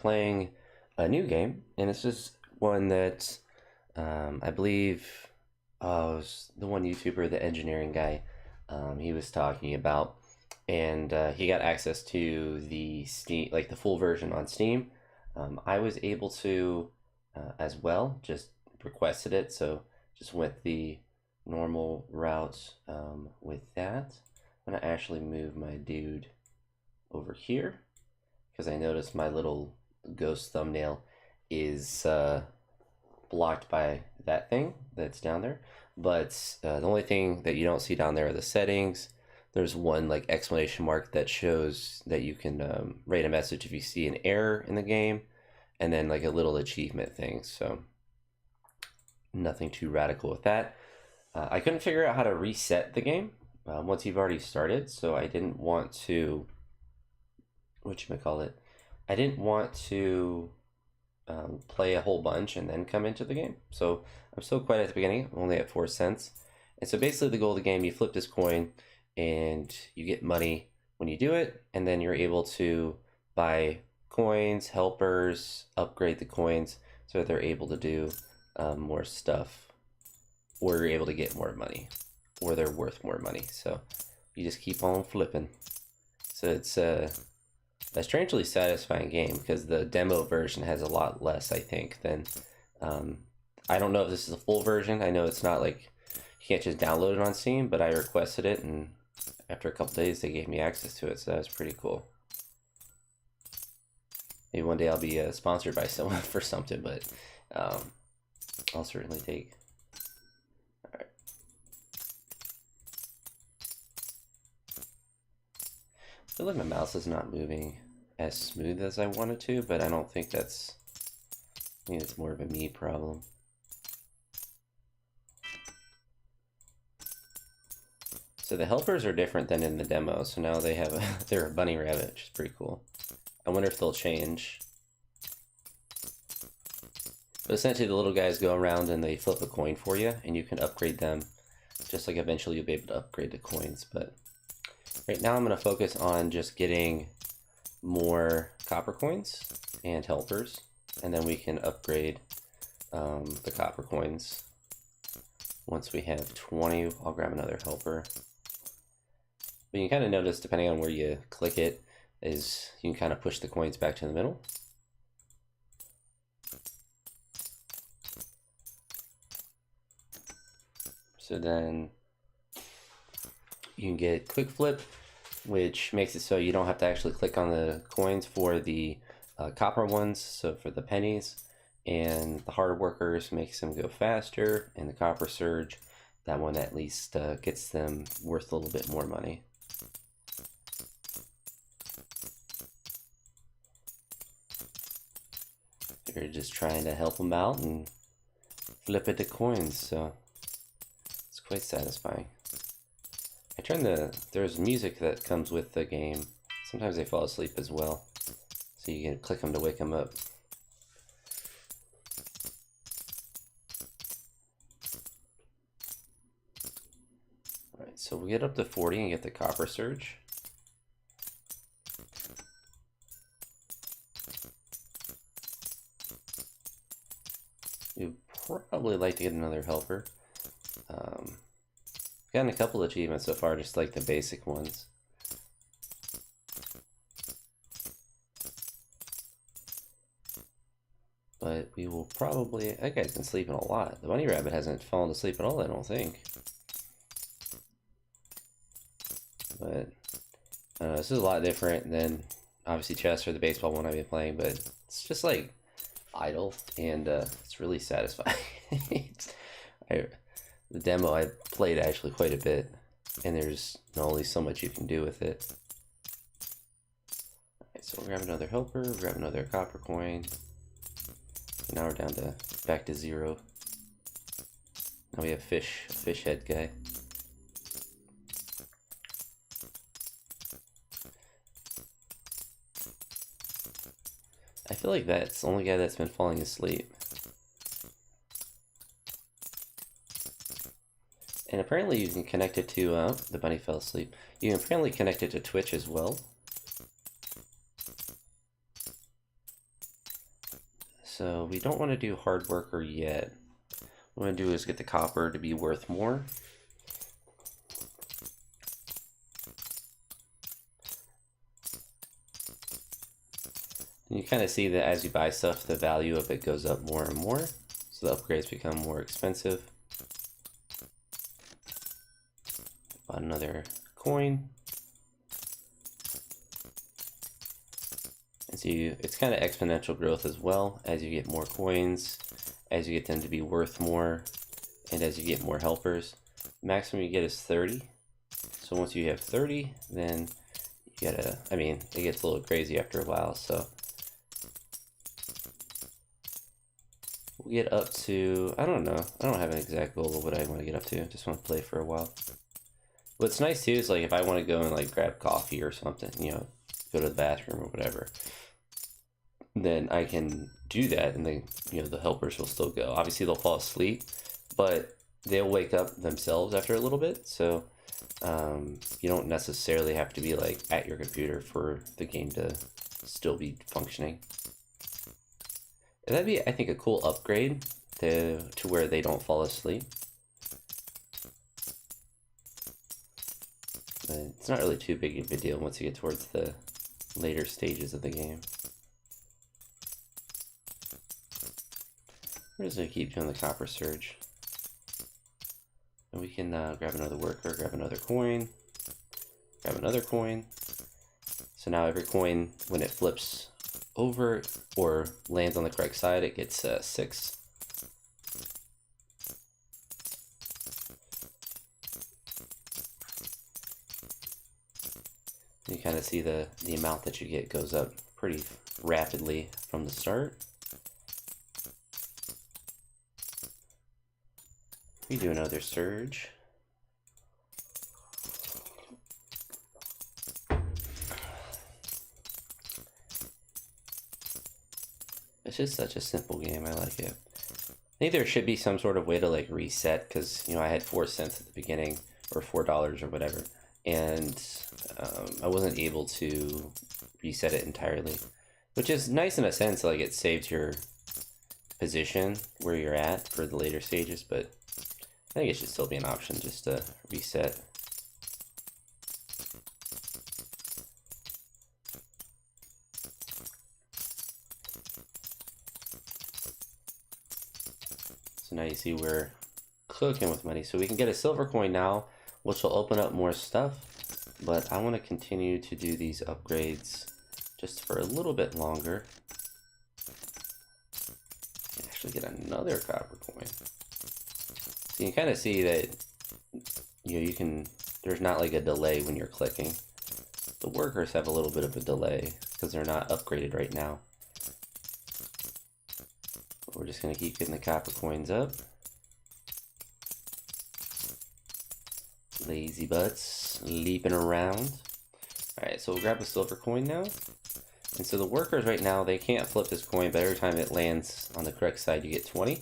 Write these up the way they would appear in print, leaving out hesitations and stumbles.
playing a new game, and this is one that I believe it was the one YouTuber, the engineering guy, he was talking about, and he got access to the Steam, like the full version on Steam. I was able to as well, just requested it, so just went the normal route with that. I'm gonna actually move my dude over here because I noticed my little ghost thumbnail is blocked by that thing that's down there. But the only thing that you don't see down there are the settings. There's one like exclamation mark that shows that you can rate a message if you see an error in the game, and then like a little achievement thing. So nothing too radical with that. I couldn't figure out how to reset the game once you've already started, so I didn't want to, whatchamacallit, I didn't want to play a whole bunch and then come into the game. So I'm still quite at the beginning. I'm only at 4 cents. And so basically the goal of the game, you flip this coin and you get money when you do it, and then you're able to buy coins, helpers, upgrade the coins so that they're able to do more stuff, or you're able to get more money, or they're worth more money. So you just keep on flipping. So it's a strangely satisfying game because the demo version has a lot less, I think, than I don't know if this is a full version. I know it's not like you can't just download it on Steam, but I requested it, and after a couple days they gave me access to it, so that was pretty cool. Maybe one day I'll be sponsored by someone for something, but I'll certainly take. All right. I feel like my mouse is not moving as smooth as I wanted to, but I don't think that's, I think it's more of a me problem. So the helpers are different than in the demo. So now they have they're a bunny rabbit, which is pretty cool. I wonder if they'll change. But essentially the little guys go around and they flip a coin for you, and you can upgrade them, just like eventually you'll be able to upgrade the coins. But right now I'm going to focus on just getting more copper coins and helpers, and then we can upgrade the copper coins. Once we have 20, I'll grab another helper. But you can kind of notice, depending on where you click it, is you can kind of push the coins back to the middle. So then you can get quick flip, which makes it so you don't have to actually click on the coins for the copper ones, so for the pennies. And the harder workers makes them go faster, and the copper surge, that one at least gets them worth a little bit more money. You're just trying to help them out and flip it to coins, so it's quite satisfying. There's music that comes with the game. Sometimes they fall asleep as well, so you can click them to wake them up. Alright, so we get up to 40 and get the copper surge. You'd probably like to get another helper. Gotten a couple achievements so far, just like the basic ones. But we will probably, that guy's been sleeping a lot. The bunny rabbit hasn't fallen asleep at all, I don't think. But this is a lot different than obviously chess or the baseball one I've been playing, but it's just like idle, and it's really satisfying. The demo I played actually quite a bit, and there's only so much you can do with it. Alright, so we'll grab another helper, we'll grab another copper coin. And now we're down to back to 0. Now we have fish head guy. I feel like that's the only guy that's been falling asleep. And apparently you can connect it to, the bunny fell asleep. You can apparently connect it to Twitch as well. So we don't want to do hard worker yet. What we want to do is get the copper to be worth more. And you kind of see that as you buy stuff, the value of it goes up more and more. So the upgrades become more expensive. Bought another coin. And so it's kind of exponential growth as well. As you get more coins, as you get them to be worth more, and as you get more helpers. Maximum you get is 30. So once you have 30, then you gotta, I mean, it gets a little crazy after a while, so we'll get up to, I don't know, I don't have an exact goal of what I want to get up to. Just want to play for a while. What's nice too is like if I want to go and like grab coffee or something, you know, go to the bathroom or whatever, then I can do that, and then, you know, the helpers will still go. Obviously they'll fall asleep, but they'll wake up themselves after a little bit, so you don't necessarily have to be like at your computer for the game to still be functioning. And that'd be, I think, a cool upgrade to where they don't fall asleep. But it's not really too big of a deal once you get towards the later stages of the game. We're just gonna keep doing the copper surge. And we can grab another worker, grab another coin, grab another coin. So now every coin, when it flips over or lands on the correct side, it gets 6. You kind of see the amount that you get goes up pretty rapidly from the start. We do another surge. It's just such a simple game. I like it. I think there should be some sort of way to like reset, because, you know, I had 4 cents at the beginning, or $4 or whatever, and I wasn't able to reset it entirely, which is nice in a sense. Like, it saved your position where you're at for the later stages, but I think it should still be an option just to reset. So now you see we're cooking with money. So we can get a silver coin now, which will open up more stuff. But I want to continue to do these upgrades just for a little bit longer. Actually get another copper coin. So you can kind of see that, you know, you can, there's not like a delay when you're clicking. The workers have a little bit of a delay because they're not upgraded right now. But we're just going to keep getting the copper coins up. Lazy butts leaping around. Alright, so we'll grab a silver coin now. And so the workers right now, they can't flip this coin, but every time it lands on the correct side, you get 20.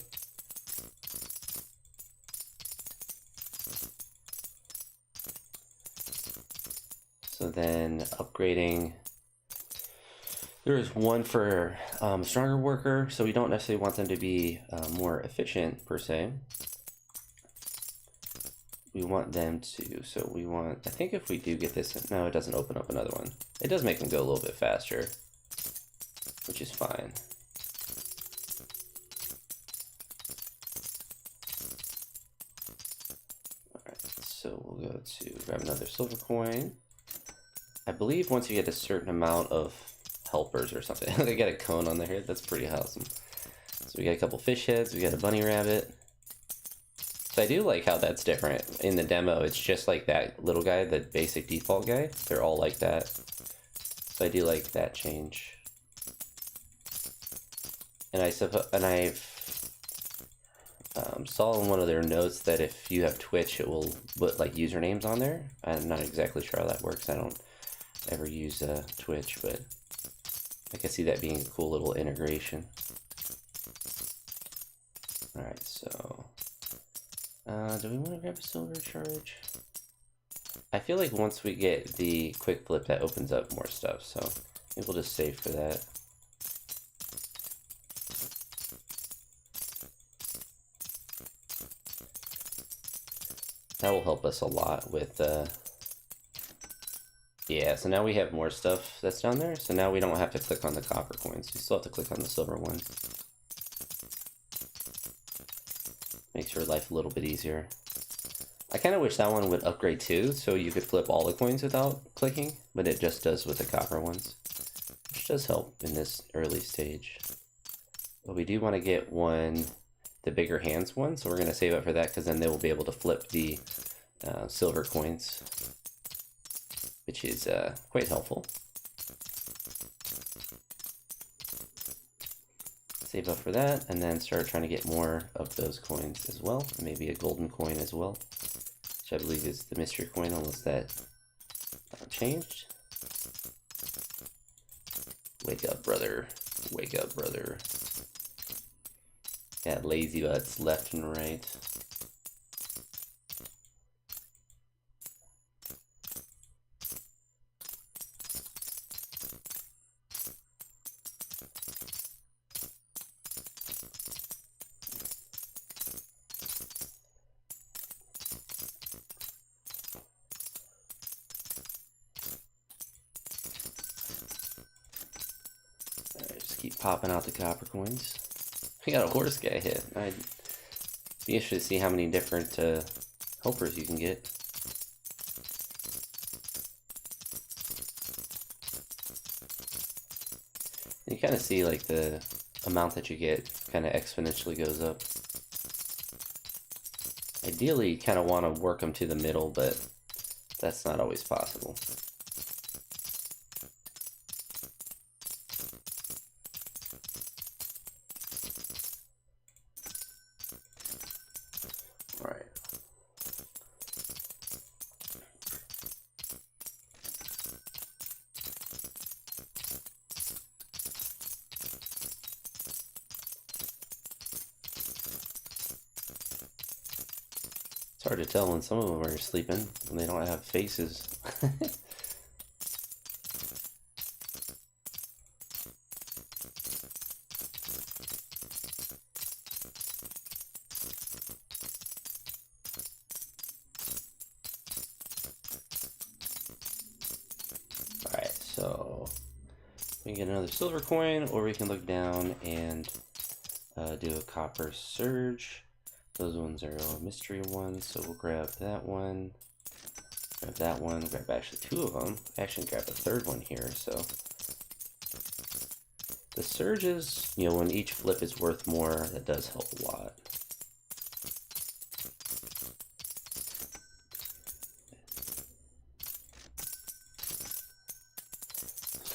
So then upgrading, there's one for stronger worker, so we don't necessarily want them to be more efficient per se. We want them to, so we want, I think if we do get this, no, it doesn't open up another one. It does make them go a little bit faster, which is fine. Alright, so we'll go to grab another silver coin. I believe once you get a certain amount of helpers or something, they got a cone on their head, that's pretty awesome. So we got a couple fish heads, we got a bunny rabbit. So I do like how that's different. In the demo, it's just like that little guy, the basic default guy. They're all like that. So I do like that change. And I've saw in one of their notes that if you have Twitch, it will put like usernames on there. I'm not exactly sure how that works. I don't ever use Twitch, but I can see that being a cool little integration. Alright, so do we want to grab a silver charge? I feel like once we get the quick flip, that opens up more stuff, so maybe we'll just save for that. that will help us a lot with, yeah, so now we have more stuff that's down there, so now we don't have to click on the copper coins. We still have to click on the silver ones. Makes your life a little bit easier. I kind of wish that one would upgrade too, so you could flip all the coins without clicking, but it just does with the copper ones, which does help in this early stage. But we do want to get one, the bigger hands one, so we're going to save up for that because then they will be able to flip the silver coins, which is quite helpful. Save up for that, and then start trying to get more of those coins as well. Maybe a golden coin as well, which I believe is the mystery coin, unless that changed. Wake up, brother. Wake up, brother. Got lazy butts left and right. Keep popping out the copper coins. We got a horse guy hit. I'd be interested to see how many different helpers you can get. You kind of see like the amount that you get kind of exponentially goes up. Ideally, you kind of want to work them to the middle, but that's not always possible. It's hard to tell when some of them are sleeping, when they don't have faces. Alright, so we can get another silver coin, or we can look down and do a copper surge. Those ones are mystery ones, so we'll grab that one, grab that one, grab actually two of them. Actually grab a third one here, so. The surges, you know, when each flip is worth more, that does help a lot.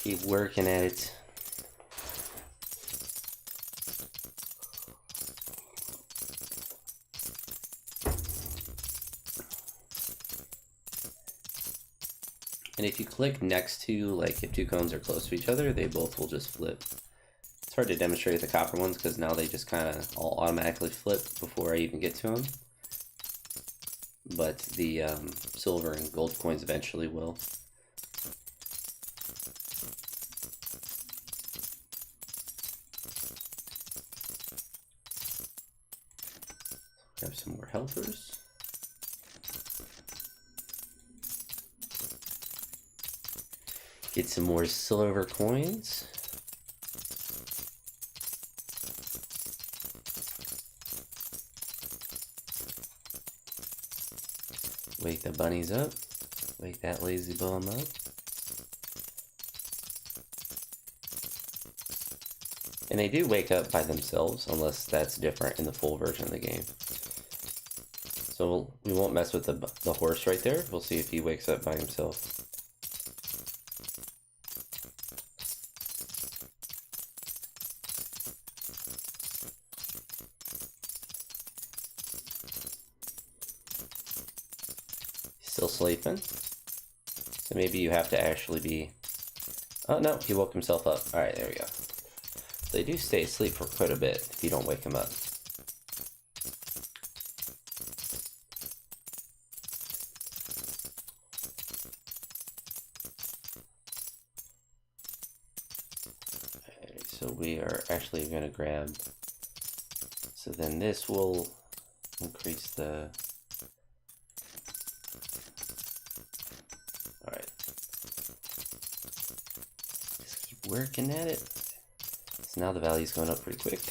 Keep working at it. And if you click next to, like if two cones are close to each other, they both will just flip. It's hard to demonstrate the copper ones because now they just kind of all automatically flip before I even get to them. But the silver and gold coins eventually will. Grab some more helpers. Get some more silver coins. Wake the bunnies up. Wake that lazy bum up. And they do wake up by themselves, unless that's different in the full version of the game. So we won't mess with the horse right there. We'll see if he wakes up by himself. Still sleeping. So maybe you have to actually be... Oh no, he woke himself up. Alright, there we go. So they do stay asleep for quite a bit if you don't wake them up. Okay, so we are actually going to grab... So then this will increase the working at it. So now the value's going up pretty quick.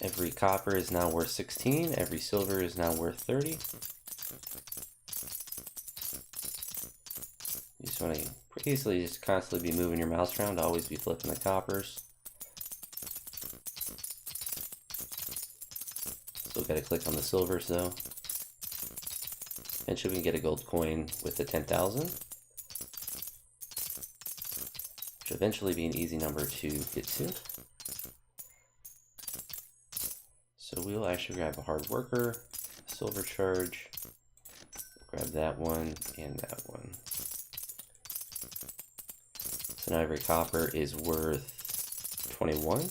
Every copper is now worth 16. Every silver is now worth 30. You just want to basically just constantly be moving your mouse around to always be flipping the coppers. Still got to click on the silvers though. Eventually we can get a gold coin with the 10,000. Which will eventually be an easy number to get to. So we'll actually grab a hard worker, a silver charge, grab that one and that one. So now every copper is worth 21.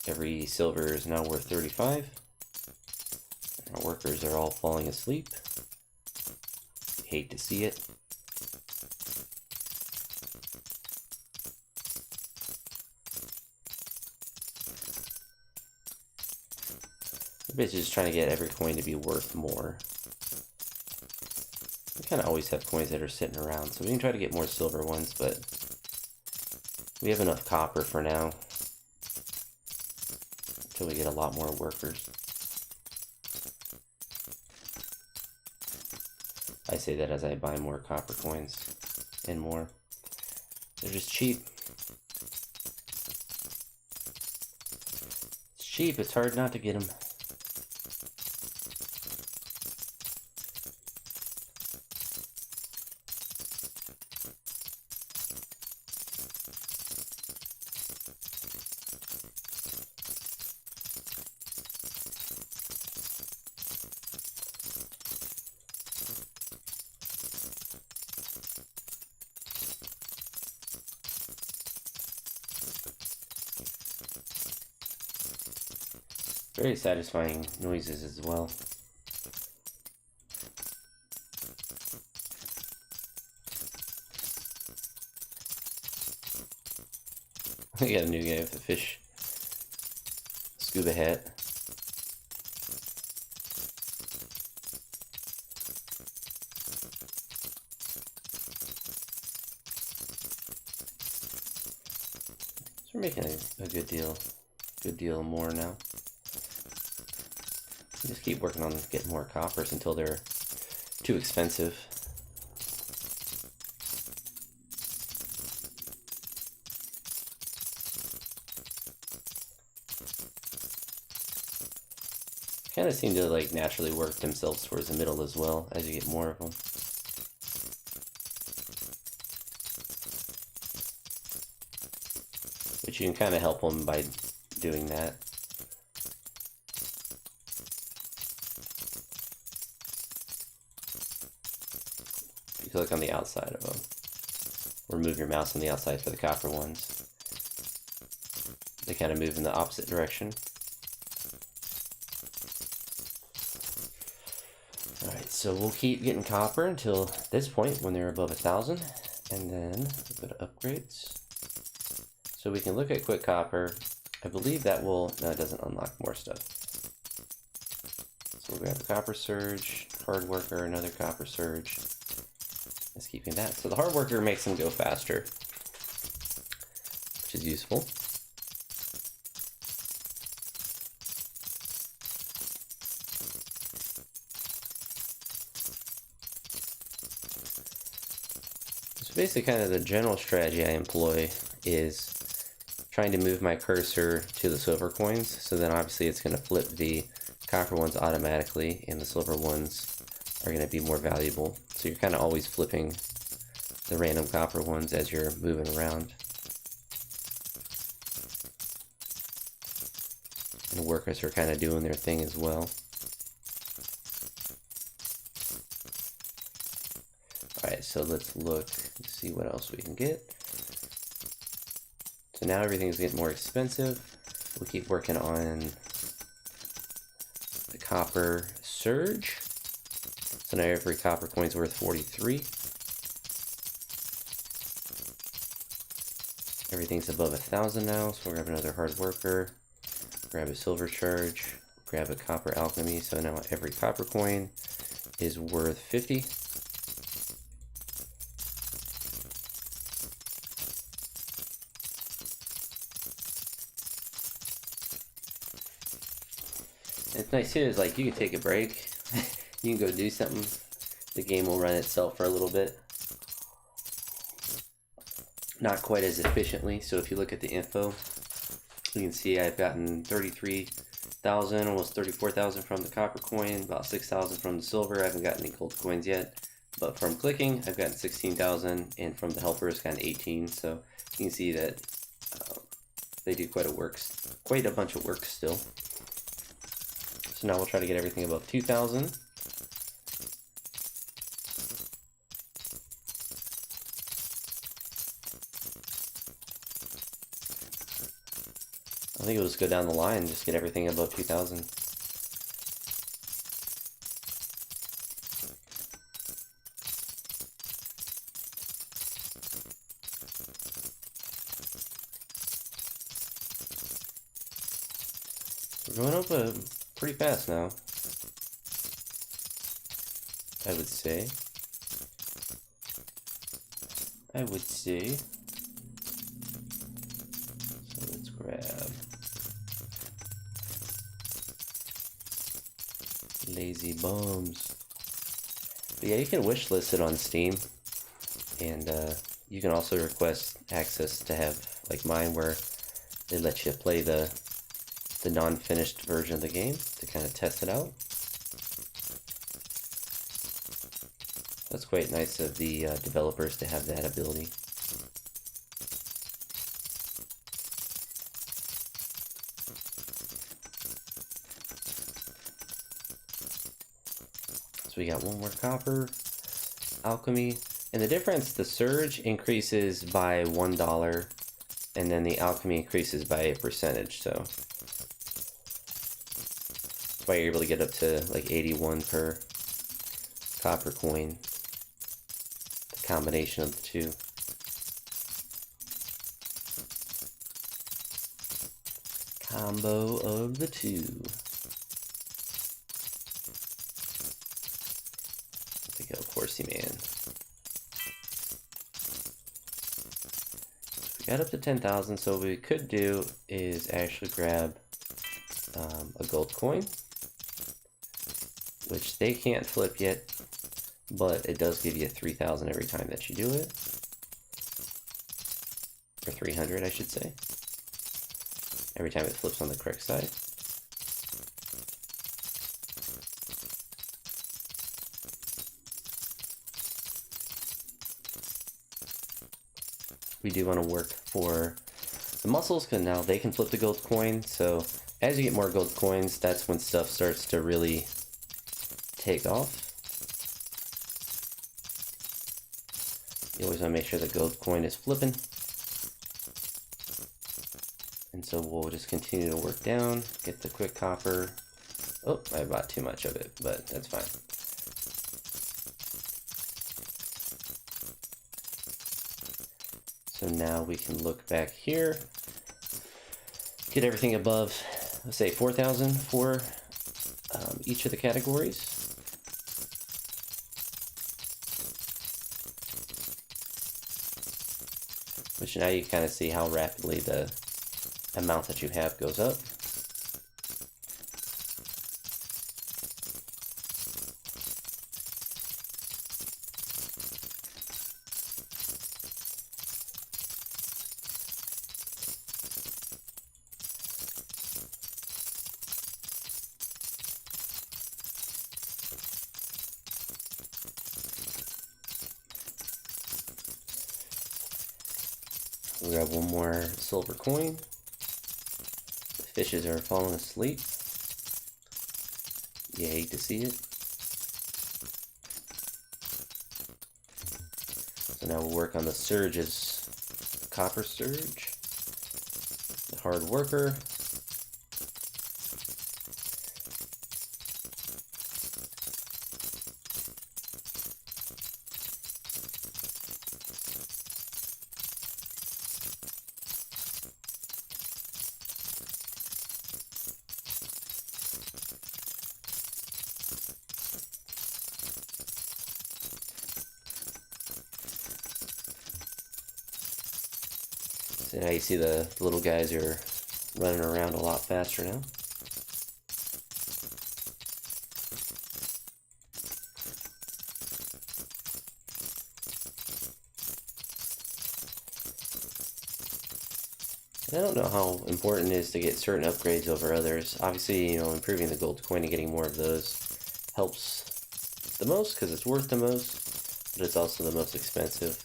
Every silver is now worth 35. And our workers are all falling asleep. Hate to see it. We're basically just trying to get every coin to be worth more. We kind of always have coins that are sitting around, so we can try to get more silver ones, but we have enough copper for now until we get a lot more workers. I say that as I buy more copper coins and more. They're just cheap. It's cheap, it's hard not to get them. Very satisfying noises as well. We got a new guy with a fish scuba hat. So we're making a good deal more now. Just keep working on getting more coppers until they're too expensive. Kind of seem to like naturally work themselves towards the middle as well as you get more of them. But you can kind of help them by doing that. You click on the outside of them, or move your mouse on the outside for the copper ones. They kind of move in the opposite direction. Alright, so we'll keep getting copper until this point when they're above 1,000, and then we'll go to upgrades. So we can look at quick copper. I believe that will, no, it doesn't unlock more stuff. So we'll grab the copper surge, hard worker, another copper surge. Just keeping that. So the hard worker makes them go faster, which is useful. So basically kind of the general strategy I employ is trying to move my cursor to the silver coins, so then obviously it's going to flip the copper ones automatically and the silver ones are going to be more valuable. So you're kind of always flipping the random copper ones as you're moving around. And the workers are kind of doing their thing as well. Alright, so let's look and see what else we can get. So now everything's getting more expensive. We'll keep working on the copper surge. So now every copper coin's worth 43. Everything's above 1,000 now, so we'll grab another hard worker, grab a silver charge, grab a copper alchemy. So now every copper coin is worth 50. It's nice too, is like you can take a break, you can go do something, the game will run itself for a little bit. Not quite as efficiently, so if you look at the info, you can see I've gotten 33,000, almost 34,000 from the copper coin, about 6,000 from the silver. I haven't gotten any gold coins yet, but from clicking, I've gotten 16,000, and from the helpers, gotten 18. So you can see that they do quite a bunch of work still. So now we'll try to get everything above 2,000. I think we'll just go down the line and just get everything above 2,000. We're going up pretty fast now, I would say. So let's grab Lazy Bums. But yeah, you can wishlist it on Steam, and you can also request access to have, like mine, where they let you play the non-finished version of the game to kind of test it out. That's quite nice of the developers to have that ability. So we got one more copper, alchemy, and the difference, the surge increases by $1, and then the alchemy increases by a percentage, so that's why you're able to get up to like 81 per copper coin. The combination of the two. Combo of the two. There we go, Horsey Man. We got up to 10,000, so what we could do is actually grab a gold coin, which they can't flip yet, but it does give you 3,000 every time that you do it. Or 300, I should say. Every time it flips on the correct side. We do want to work for the muscles, because now they can flip the gold coin, so as you get more gold coins, that's when stuff starts to really take off. You always want to make sure the gold coin is flipping. And so we'll just continue to work down, get the quick copper. Oh, I bought too much of it, but that's fine. So now we can look back here, get everything above, let's say 4,000 for each of the categories. Which now you kind of see how rapidly the amount that you have goes up. We have one more silver coin. The fishes are falling asleep. You hate to see it. So now we'll work on the surges. Copper surge. The hard worker. So now you see the little guys are running around a lot faster now. I don't know how important it is to get certain upgrades over others. Obviously, improving the gold coin and getting more of those helps the most because it's worth the most, but it's also the most expensive.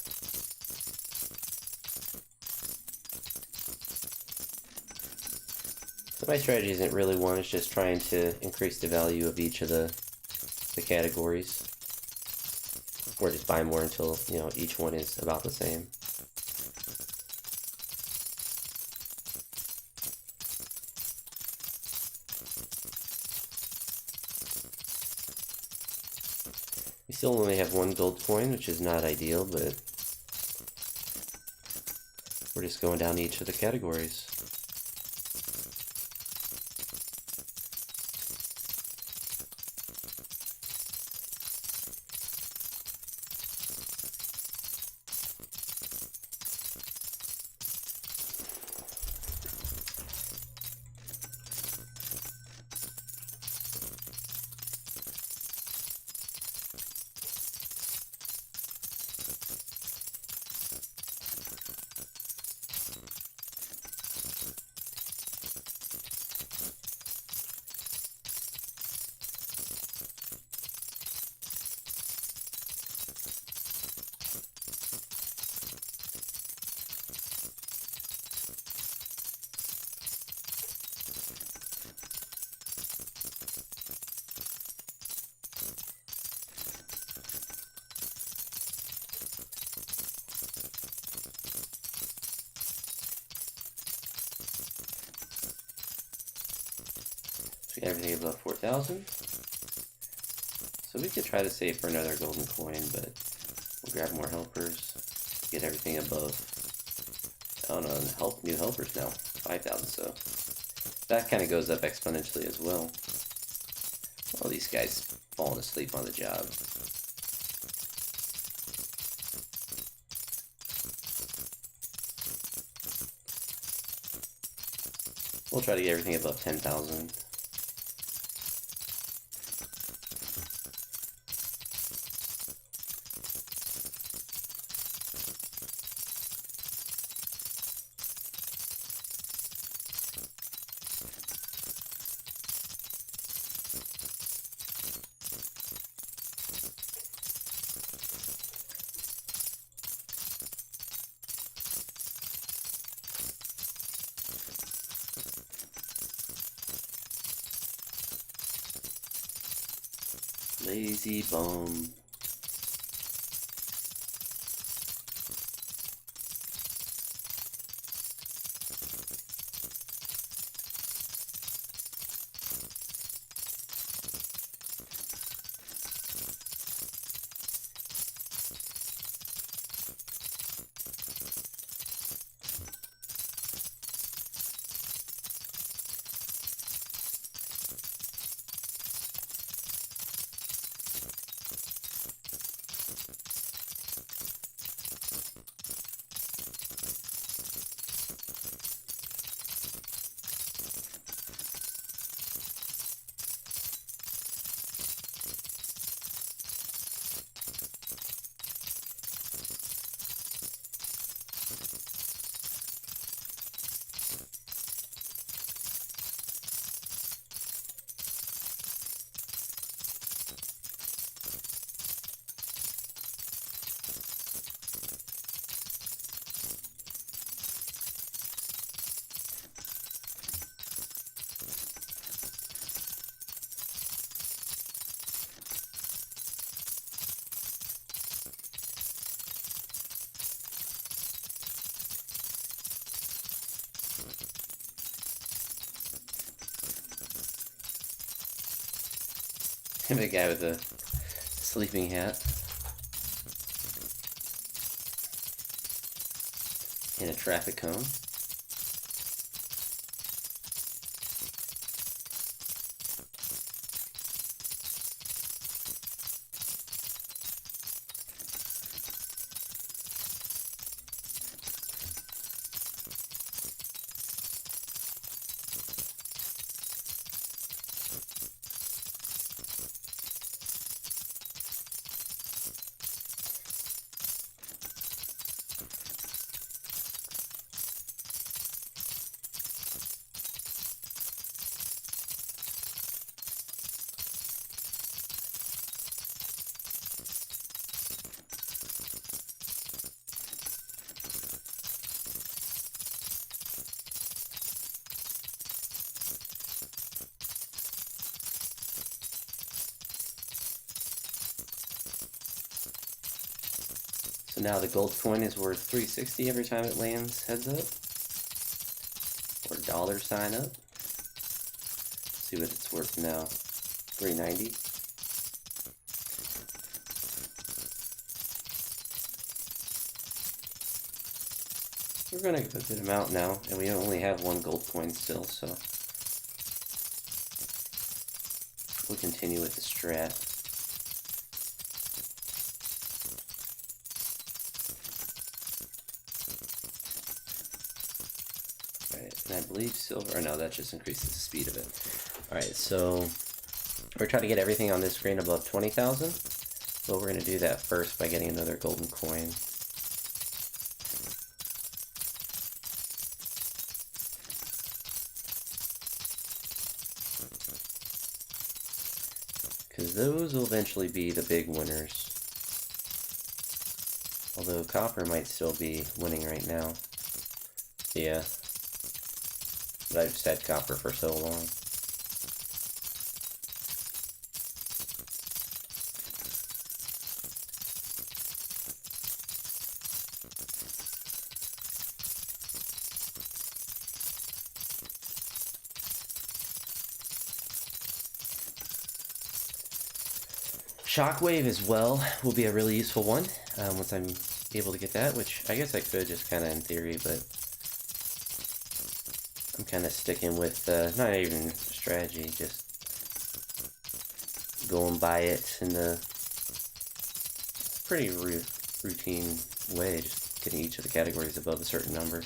So my strategy isn't really one, it's just trying to increase the value of each of the categories. Or just buy more until, each one is about the same. We still only have one gold coin, which is not ideal, but we're just going down each of the categories. Everything above 4,000. So we could try to save for another golden coin, but we'll grab more helpers, get everything above. Oh no, new helpers now, 5,000, so that kind of goes up exponentially as well. All these guys falling asleep on the job. We'll try to get everything above 10,000. Lazy bum. The guy with the sleeping hat and a traffic cone. So now the gold coin is worth 360 every time it lands heads up. Or $sign up. Let's see what it's worth now. 390. We're going to give a good amount now, and we only have one gold coin still, so we'll continue with the strat. Alright, and I believe silver, or no, that just increases the speed of it. Alright, so we're trying to get everything on this screen above 20,000, but we're going to do that first by getting another golden coin. Because those will eventually be the big winners. Although copper might still be winning right now. Yeah. But I've just had copper for so long. Shockwave as well will be a really useful one once I'm able to get that, which I guess I could just kind of in theory, but I'm kind of sticking with not even strategy, just going by it in the pretty routine way, just getting each of the categories above a certain number.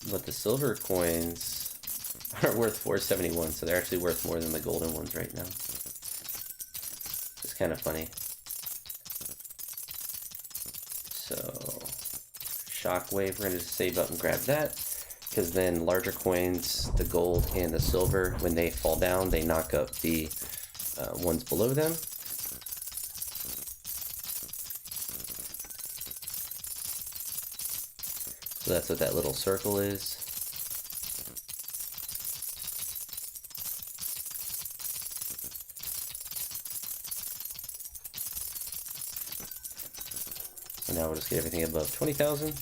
But the silver coins are worth 471, so they're actually worth more than the golden ones right now. It's kind of funny. So, Shockwave, we're going to just save up and grab that, because then larger coins, the gold and the silver, when they fall down, they knock up the ones below them. So that's what that little circle is. So now we'll just get everything above 20,000.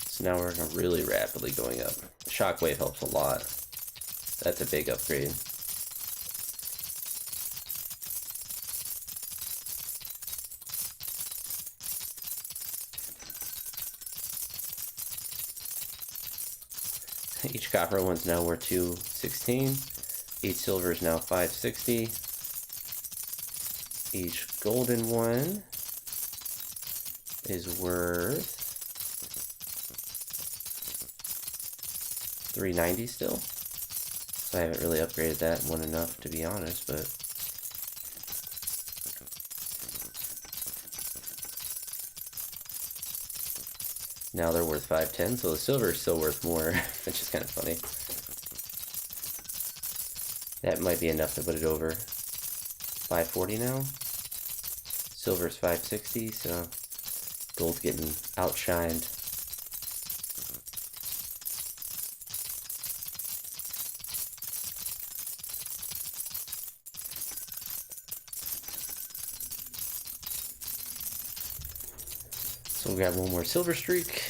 So now we're really rapidly going up. The Shockwave helps a lot. That's a big upgrade. Each copper one's now worth 216. Each silver is now 560. Each golden one is worth 390 still. So I haven't really upgraded that one enough, to be honest, but now they're worth 510, so the silver is still worth more, which is kind of funny. That might be enough to put it over 540 now. Silver's 560, so gold's getting outshined. So we'll grab one more silver streak.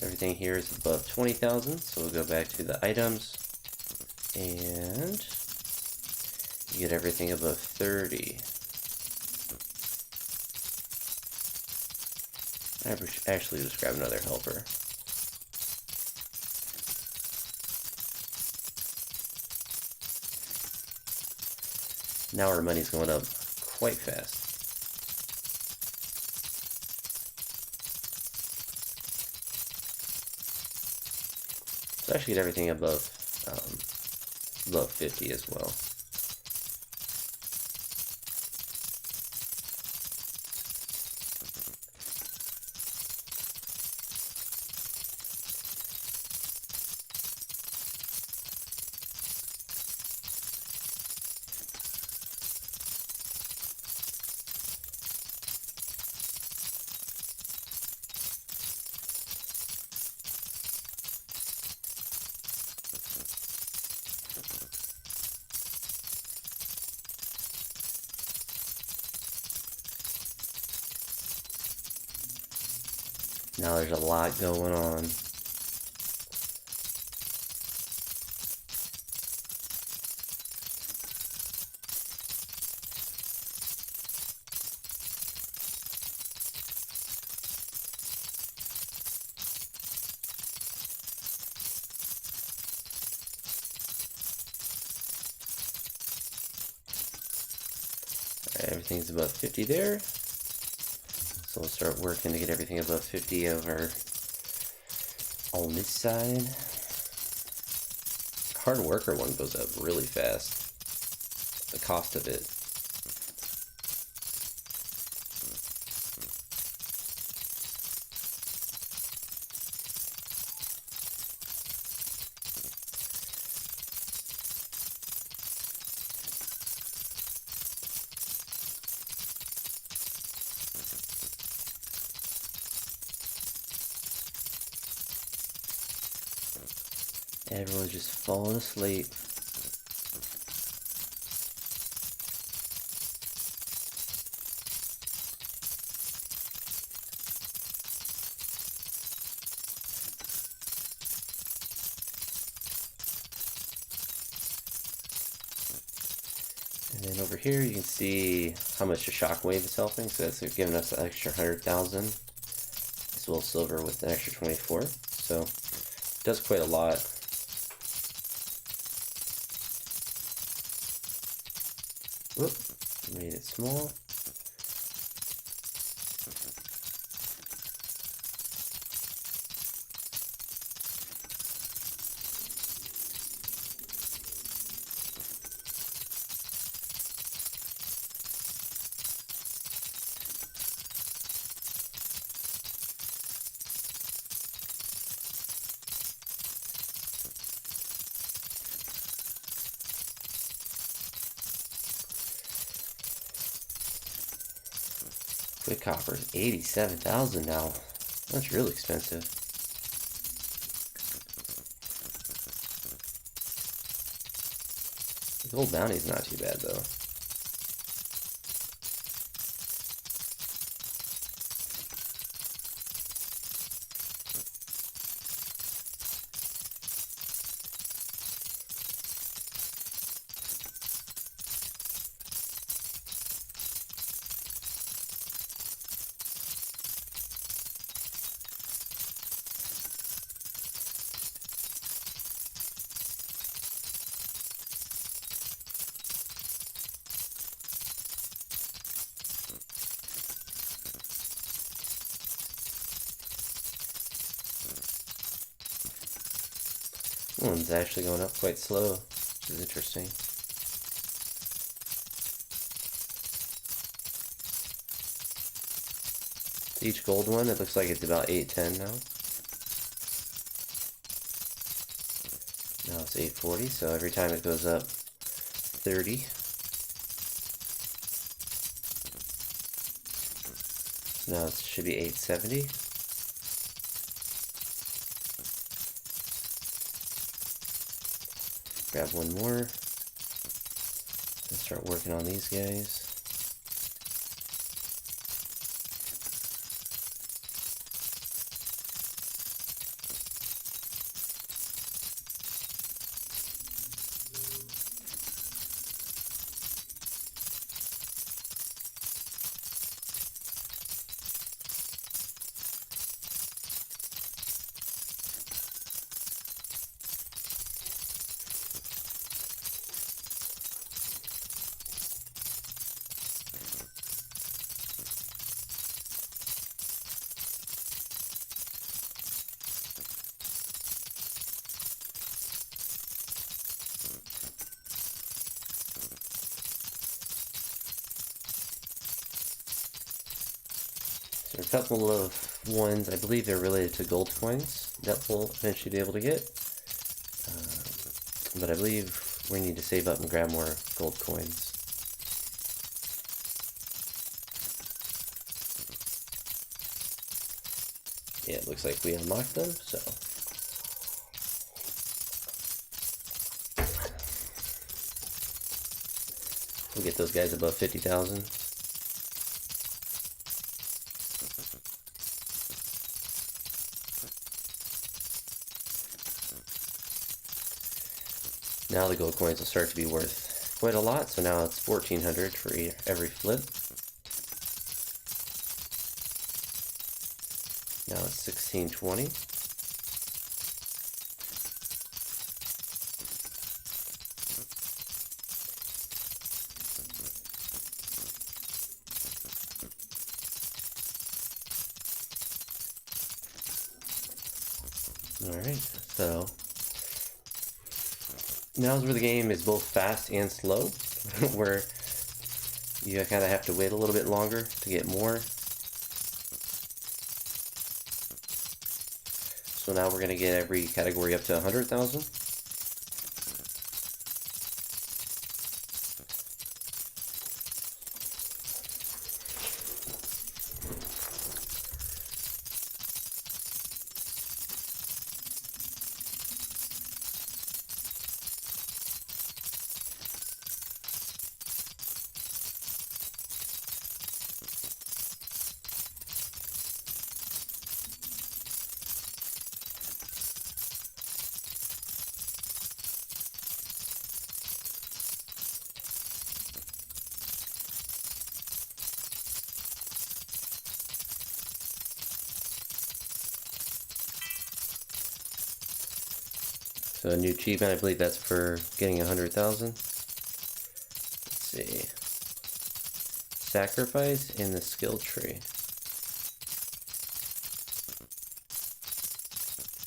Everything here is above 20,000, so we'll go back to the items and you get everything above 30. I actually just grab another helper. Now our money's going up quite fast. So I should get everything above 50 as well. Now there's a lot going on. Everything's above 50 there. So we'll start working to get everything above 50 over on this side. Hard worker one goes up really fast. The cost of it. Everyone's just falling asleep. And then over here you can see how much the shockwave is helping. So that's giving us an extra 100,000. As well as silver with an extra 24. So it does quite a lot. Whoop, made it small. Quick copper is 87,000 now. That's really expensive. The gold bounty's not too bad though. One's actually going up quite slow, which is interesting. Each gold one, it looks like it's about 810 now. Now it's 840, so every time it goes up 30. Now it should be 870. Grab one more and start working on these guys. A couple of ones, I believe they're related to gold coins that we'll eventually be able to get. But I believe we need to save up and grab more gold coins. Yeah, it looks like we unlocked them, so. We'll get those guys above 50,000. now the gold coins will start to be worth quite a lot. So now it's 1,400 for every flip. Now it's 1620. Alright, so now's where the game is both fast and slow, where you kind of have to wait a little bit longer to get more. So now we're going to get every category up to 100,000. So a new achievement, I believe that's for getting 100,000. Let's see. Sacrifice in the skill tree.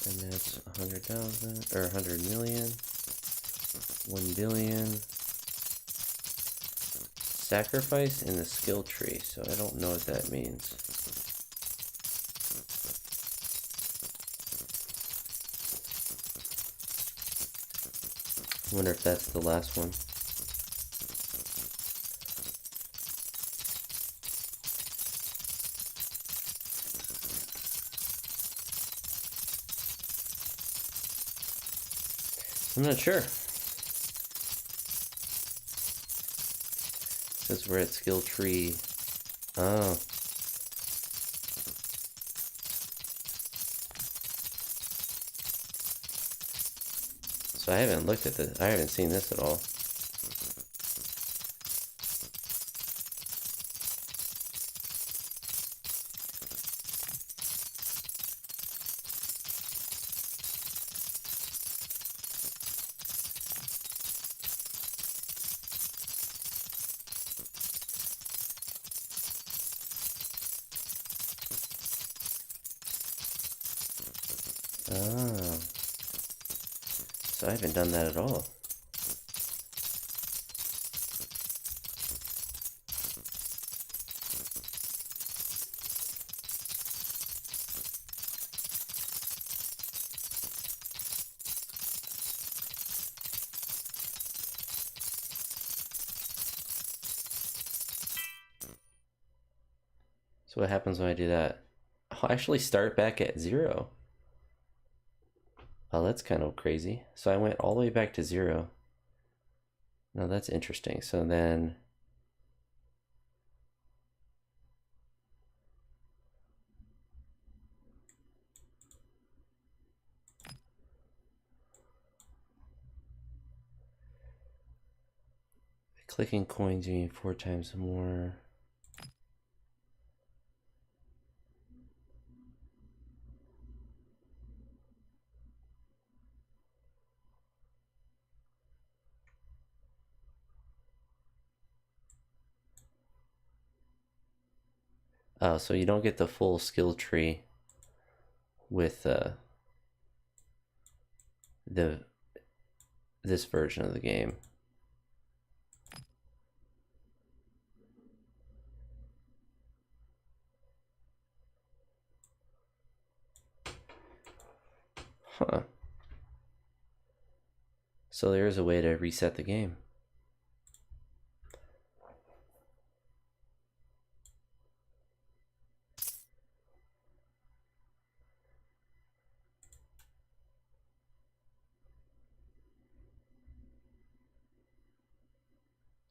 And that's 100,000, or 100 million, 1 billion. Sacrifice in the skill tree, so I don't know what that means. I wonder if that's the last one. I'm not sure. Since we're at skill tree. Oh. So I haven't looked at this. I haven't seen this at all. Oh. So I haven't done that at all. So what happens when I do that? I'll actually start back at 0. Oh, that's kind of crazy. So I went all the way back to 0. Now that's interesting. So then clicking coins, you need 4 times more. Oh, so you don't get the full skill tree with this version of the game. Huh. So there is a way to reset the game.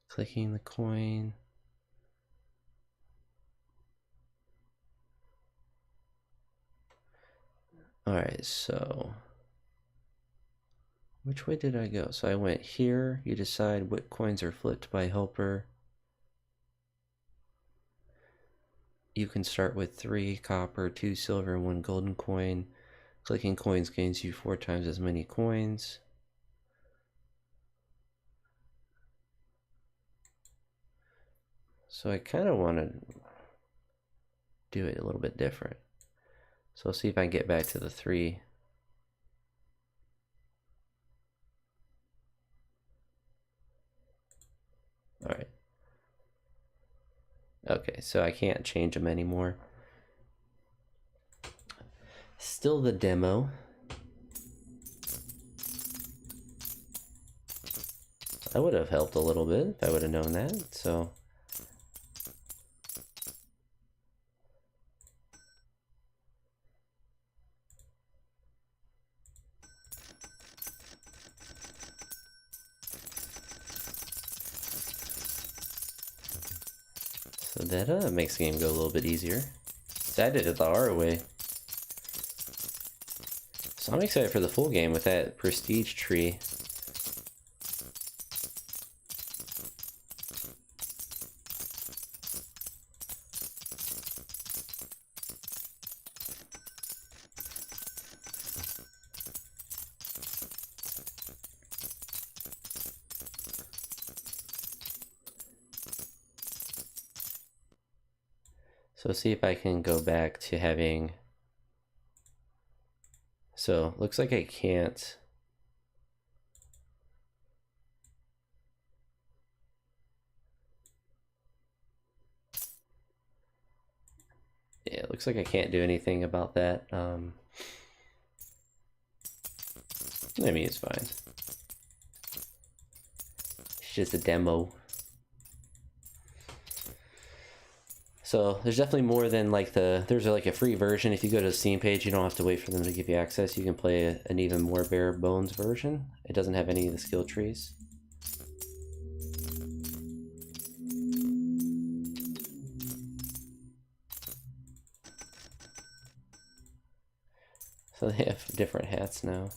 Clicking the coin. All right, so Which way did I go? So I went here. You decide what coins are flipped by helper. You can start with 3 copper, 2 silver, and 1 golden coin. Clicking coins gains you 4 times as many coins. So I kind of want to do it a little bit different. So I'll see if I can get back to the 3. All right. Okay, so I can't change them anymore. Still the demo. I would have helped a little bit if I would have known that, so. So that makes the game go a little bit easier. So I did it the hard way. So I'm excited for the full game with that prestige tree. So see if I can go back to having. So looks like I can't. Yeah, it looks like I can't do anything about that. I mean, it's fine. It's just a demo. So there's definitely more than like there's like a free version. If you go to the Steam page, you don't have to wait for them to give you access. You can play an even more bare bones version. It doesn't have any of the skill trees. So they have different hats now.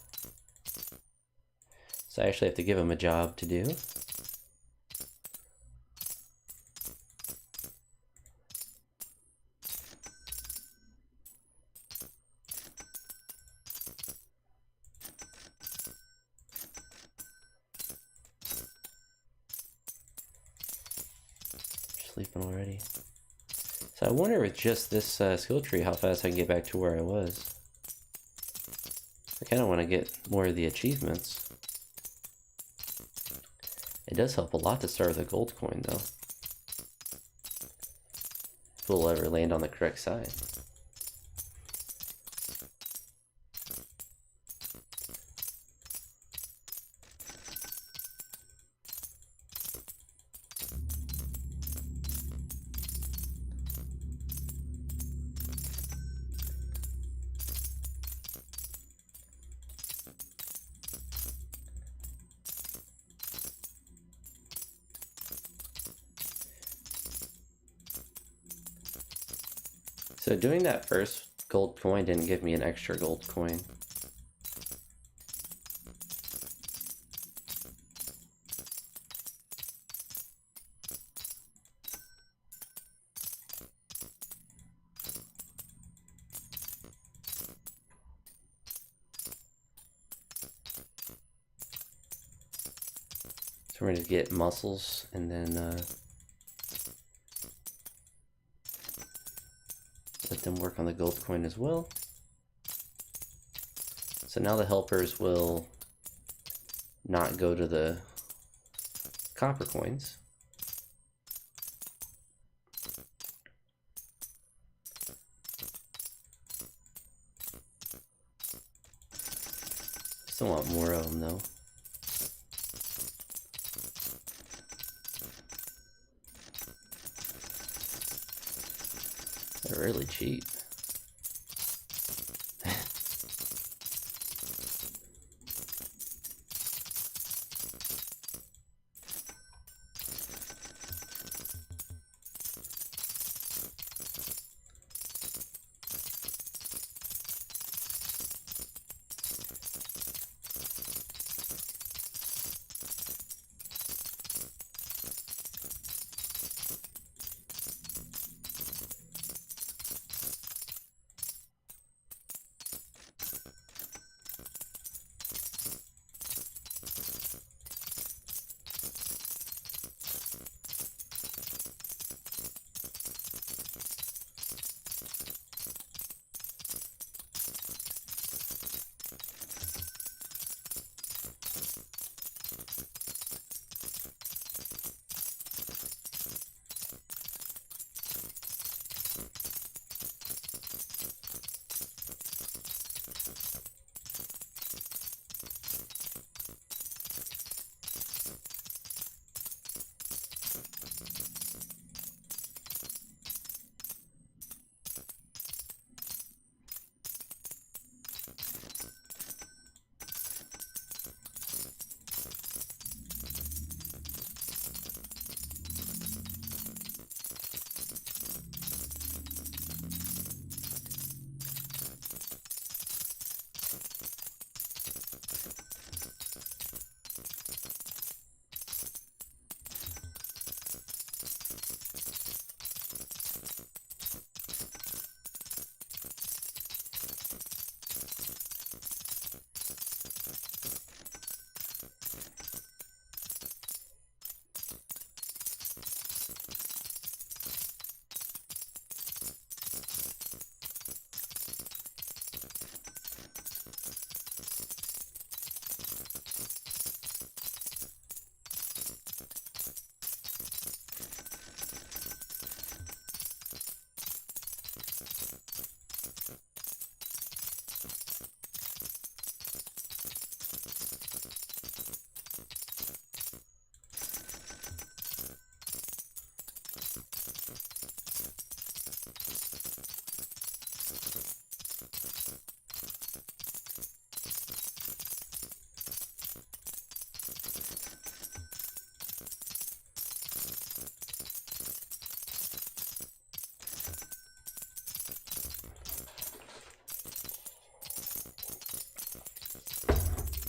So I actually have to give them a job to do. Sleeping already. So I wonder with just this skill tree how fast I can get back to where I was. I kind of want to get more of the achievements. It does help a lot to start with a gold coin though. If we'll ever land on the correct side. So doing that first gold coin didn't give me an extra gold coin. So we're going to get muscles and then let them work on the gold coin as well. So now the helpers will not go to the copper coins. Still want more of them though. They're really cheap.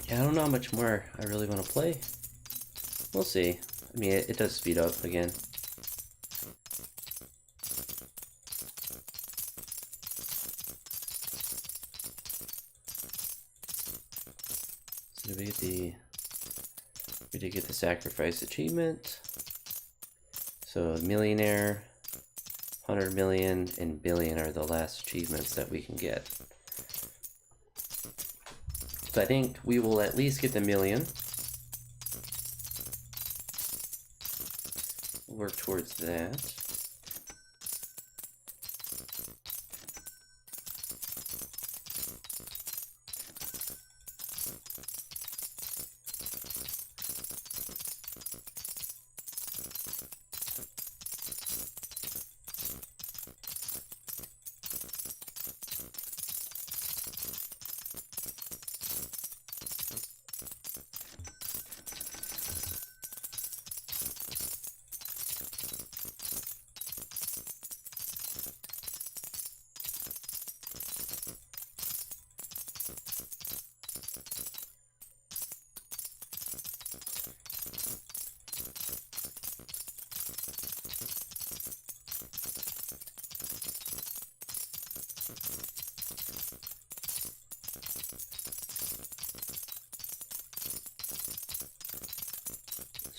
Yeah, I don't know how much more I really want to play. We'll see. I mean, it does speed up again. So did we get the... We did get the sacrifice achievement. So millionaire, 100 million, and billion are the last achievements that we can get. So I think we will at least get the million. Work towards that.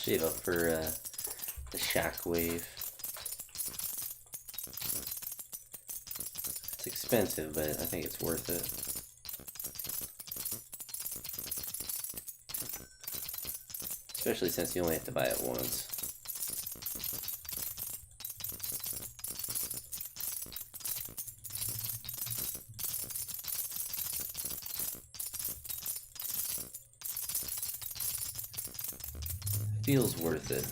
Save up for the shockwave. It's expensive, but I think it's worth it. Especially since you only have to buy it once. Feels worth it.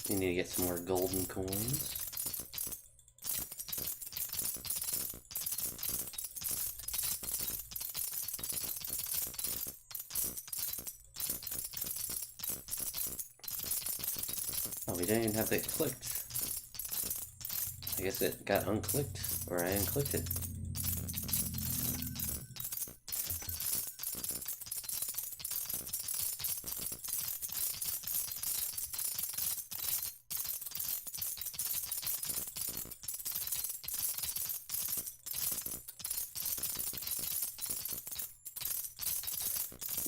You need to get some more golden coins. Oh, we didn't even have that clicked. I guess it got unclicked, or I unclicked it.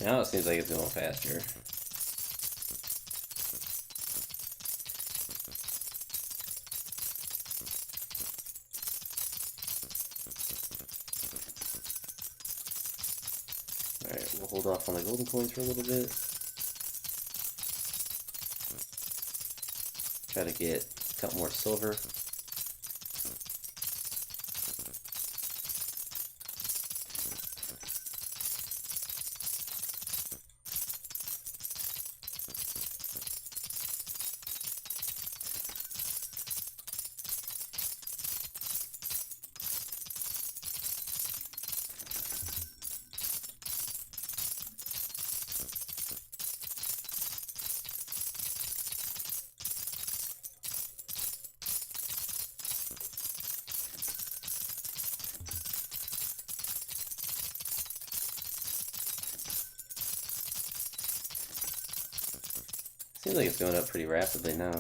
Now it seems like it's going faster. Alright, we'll hold off on the golden coins for a little bit. Try to get a couple more silver. Seems like it's going up pretty rapidly now.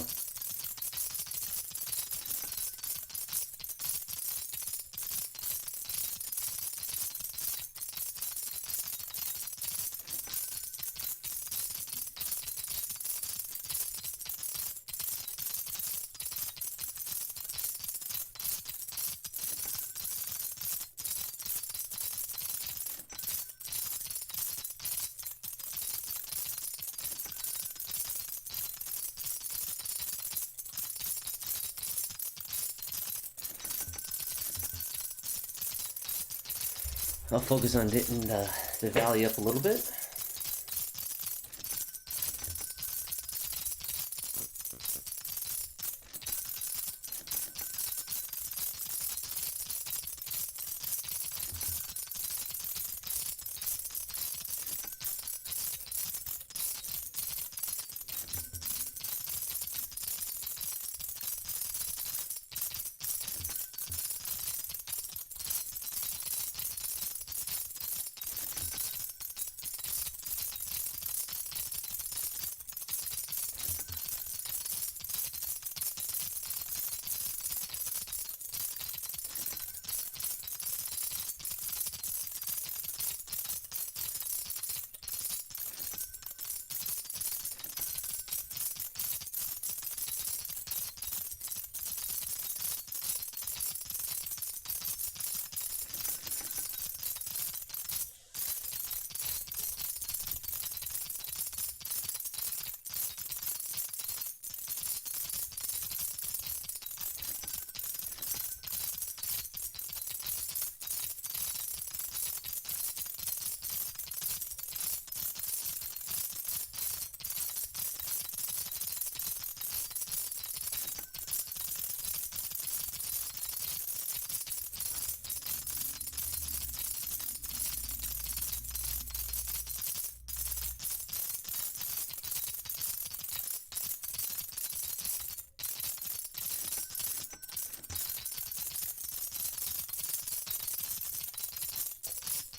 I'll focus on getting the valley up a little bit.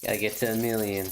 Gotta get 10 million.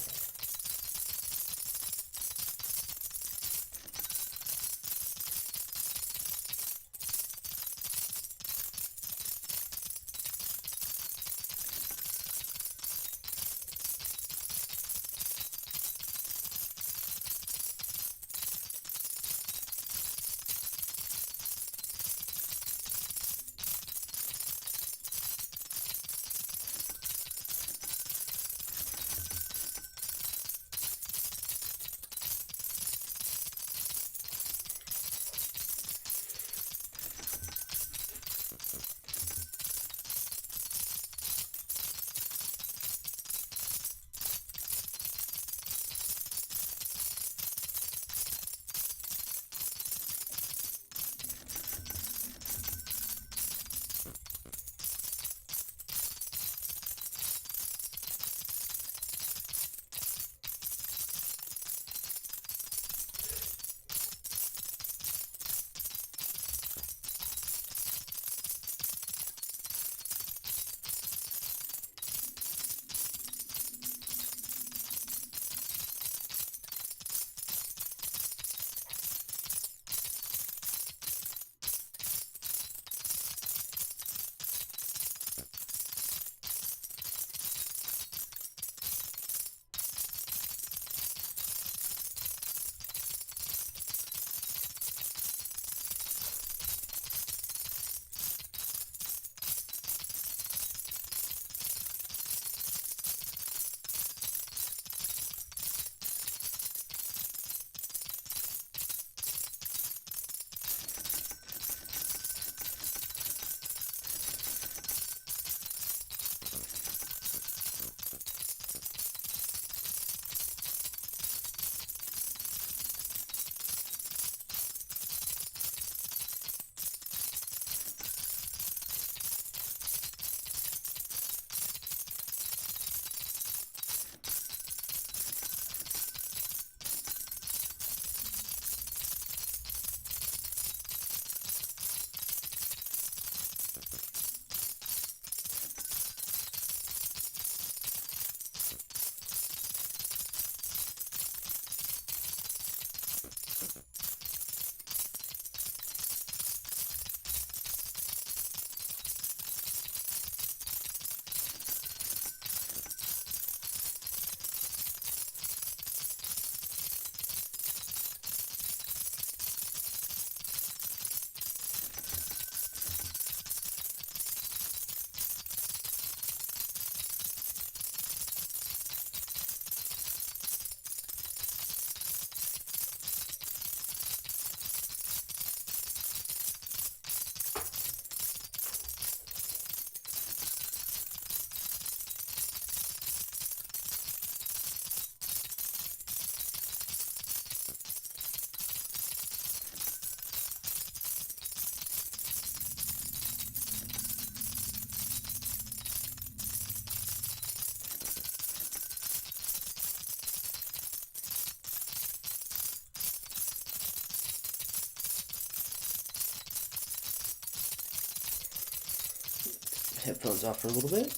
Headphones off for a little bit.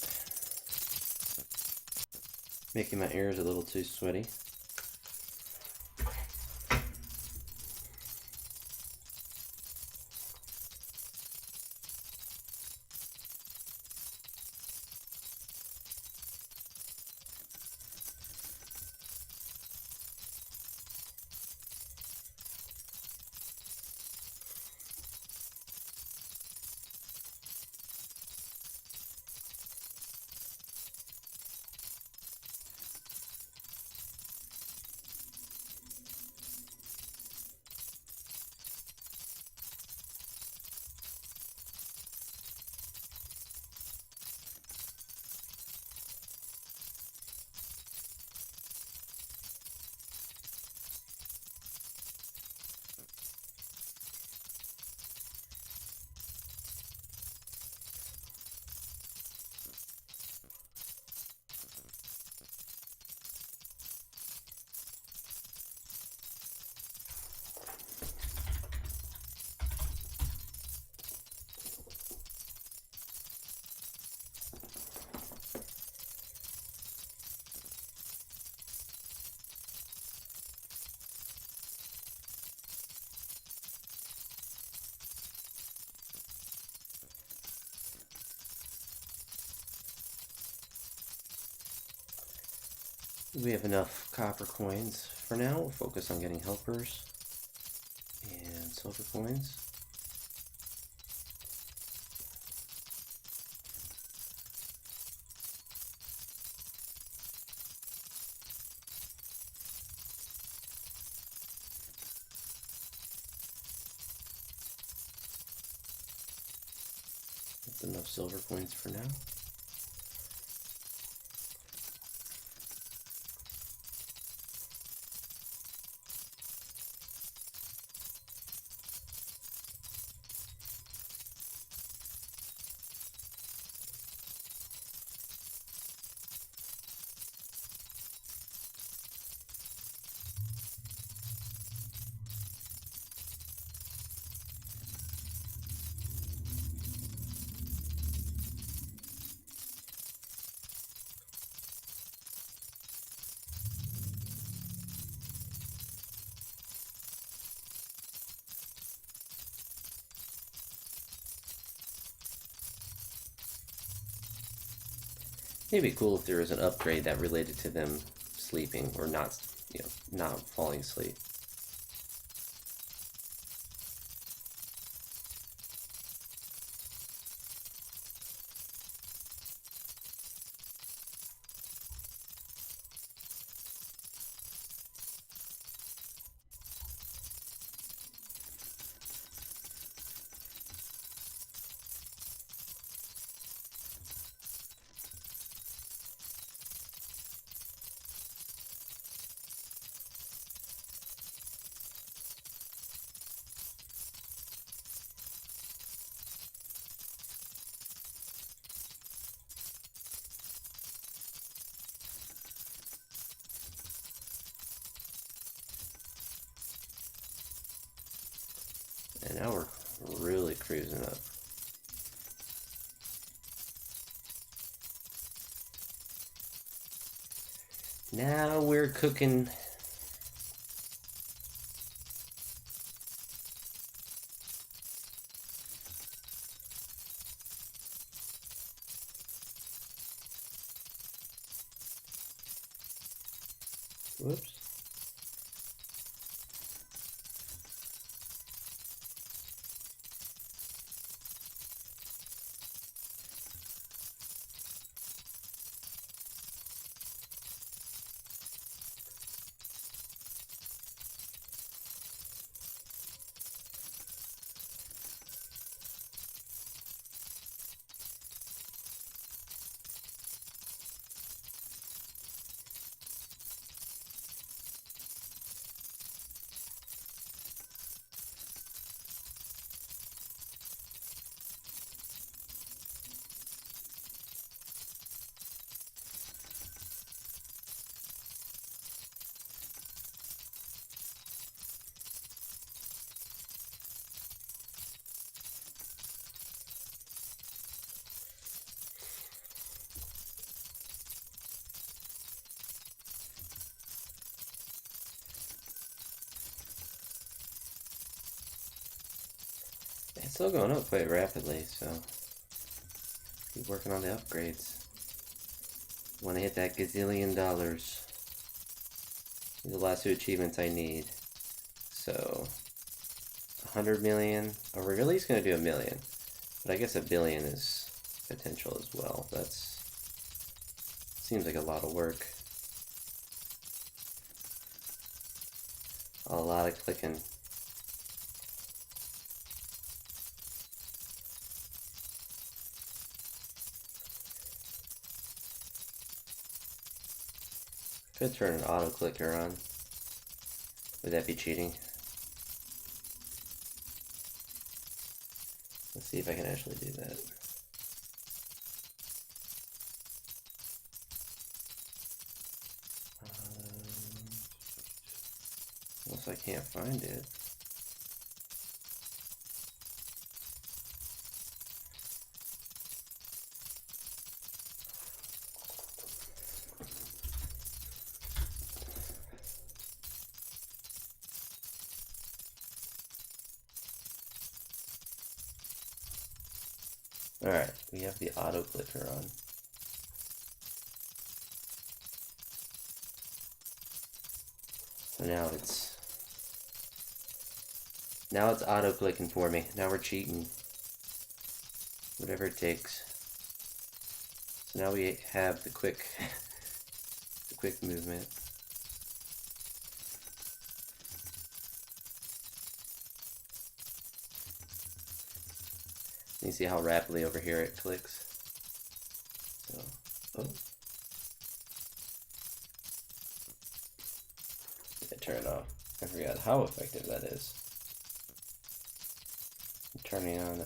Making my ears a little too sweaty. We have enough copper coins for now. We'll focus on getting helpers and silver coins. That's enough silver coins for now. It'd be cool if there was an upgrade that related to them sleeping or not, not falling asleep. And now we're really cruising up. Now we're cooking. Whoops. It's still going up quite rapidly, so keep working on the upgrades. Want to hit that gazillion dollars. The last two achievements I need. So 100 million, or we're at least going to do a million, but I guess a billion is potential as well. That's seems like a lot of work. A lot of clicking. Could turn an auto clicker on. Would that be cheating? Let's see if I can actually do that. Unless I can't find it. Alright, we have the auto clicker on. So now it's auto clicking for me. Now we're cheating. Whatever it takes. So now we have the quick the quick movement. You see how rapidly over here it clicks. So, oh. I turn it off. I forgot how effective that is. I'm turning on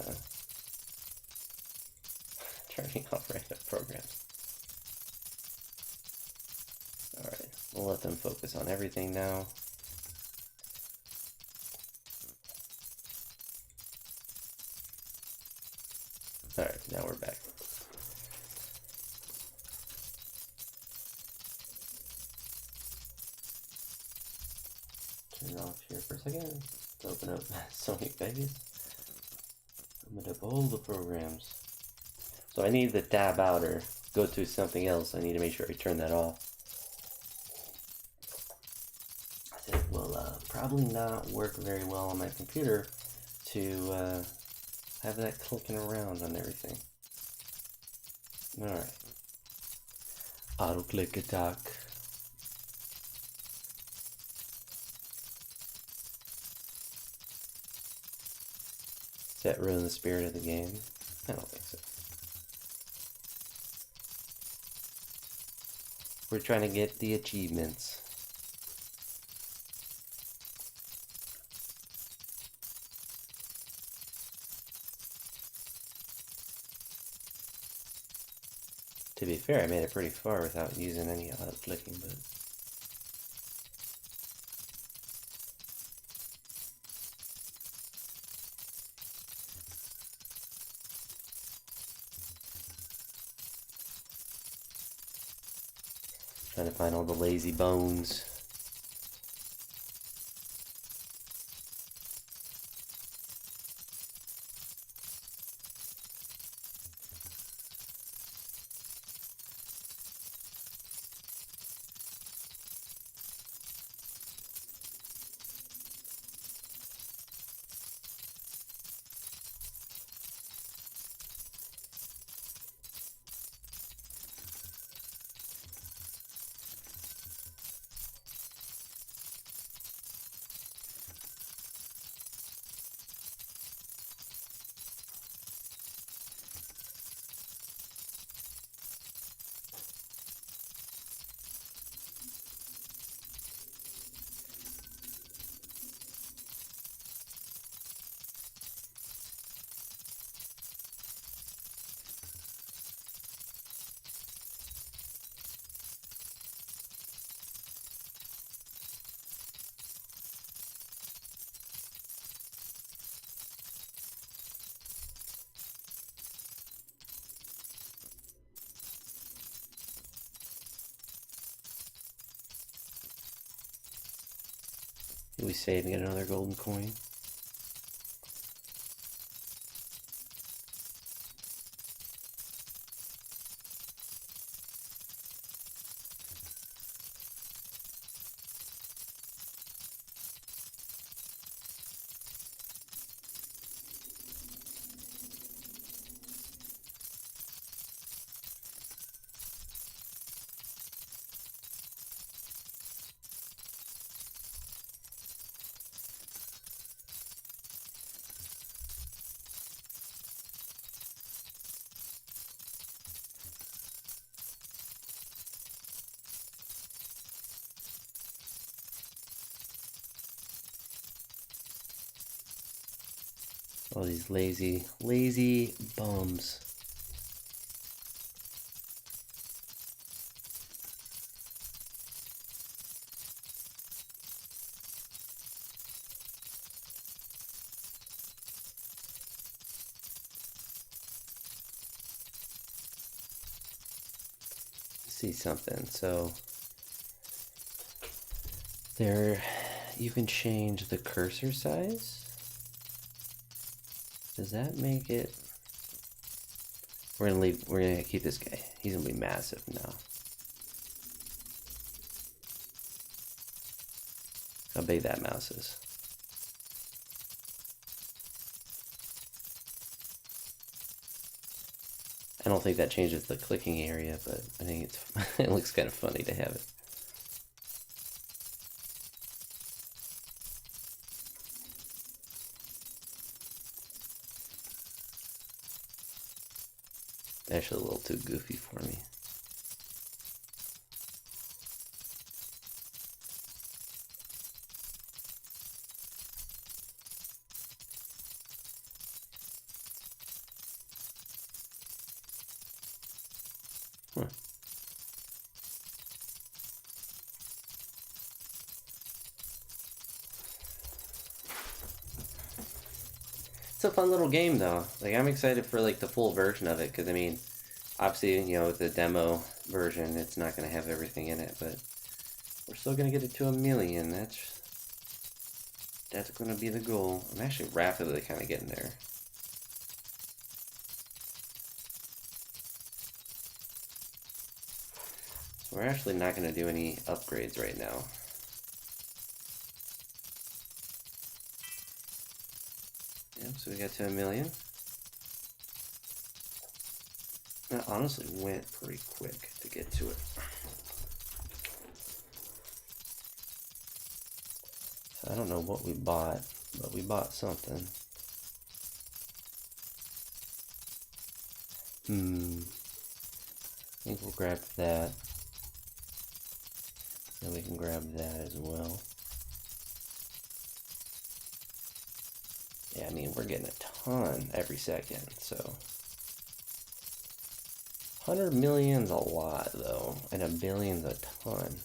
turning off random programs. Alright, we'll let them focus on everything now. Alright, now we're back. Turn it off here for a second to open up Sony Vegas. Open up all the programs. So I need the tab out or go to something else. I need to make sure I turn that off. It will probably not work very well on my computer to have that clicking around on everything. Alright. Auto click attack. Does that ruin the spirit of the game? I don't think so. We're trying to get the achievements. To be fair, I made it pretty far without using any clicking, but trying to find all the lazy bones. We save and get another golden coin. All these lazy bums. See something. So there, you can change the cursor size. Does that make it? We're gonna keep this guy. He's gonna be massive now. how big that mouse is. I don't think that changes the clicking area, but I think it's it looks kind of funny to have it. Actually, a little too goofy for me. Huh. It's a fun little game though. Like I'm excited for like the full version of it because I mean, obviously with the demo version, it's not going to have everything in it, but we're still going to get it to 1,000,000. That's going to be the goal. I'm actually rapidly kind of getting there. So we're actually not going to do any upgrades right now. Yep, so we got to 1,000,000. That honestly went pretty quick to get to it. So I don't know what we bought, but we bought something. I think we'll grab that. And we can grab that as well. Yeah, I mean, we're getting a ton every second, so. 100 million's a lot, though, and 1,000,000,000's a ton.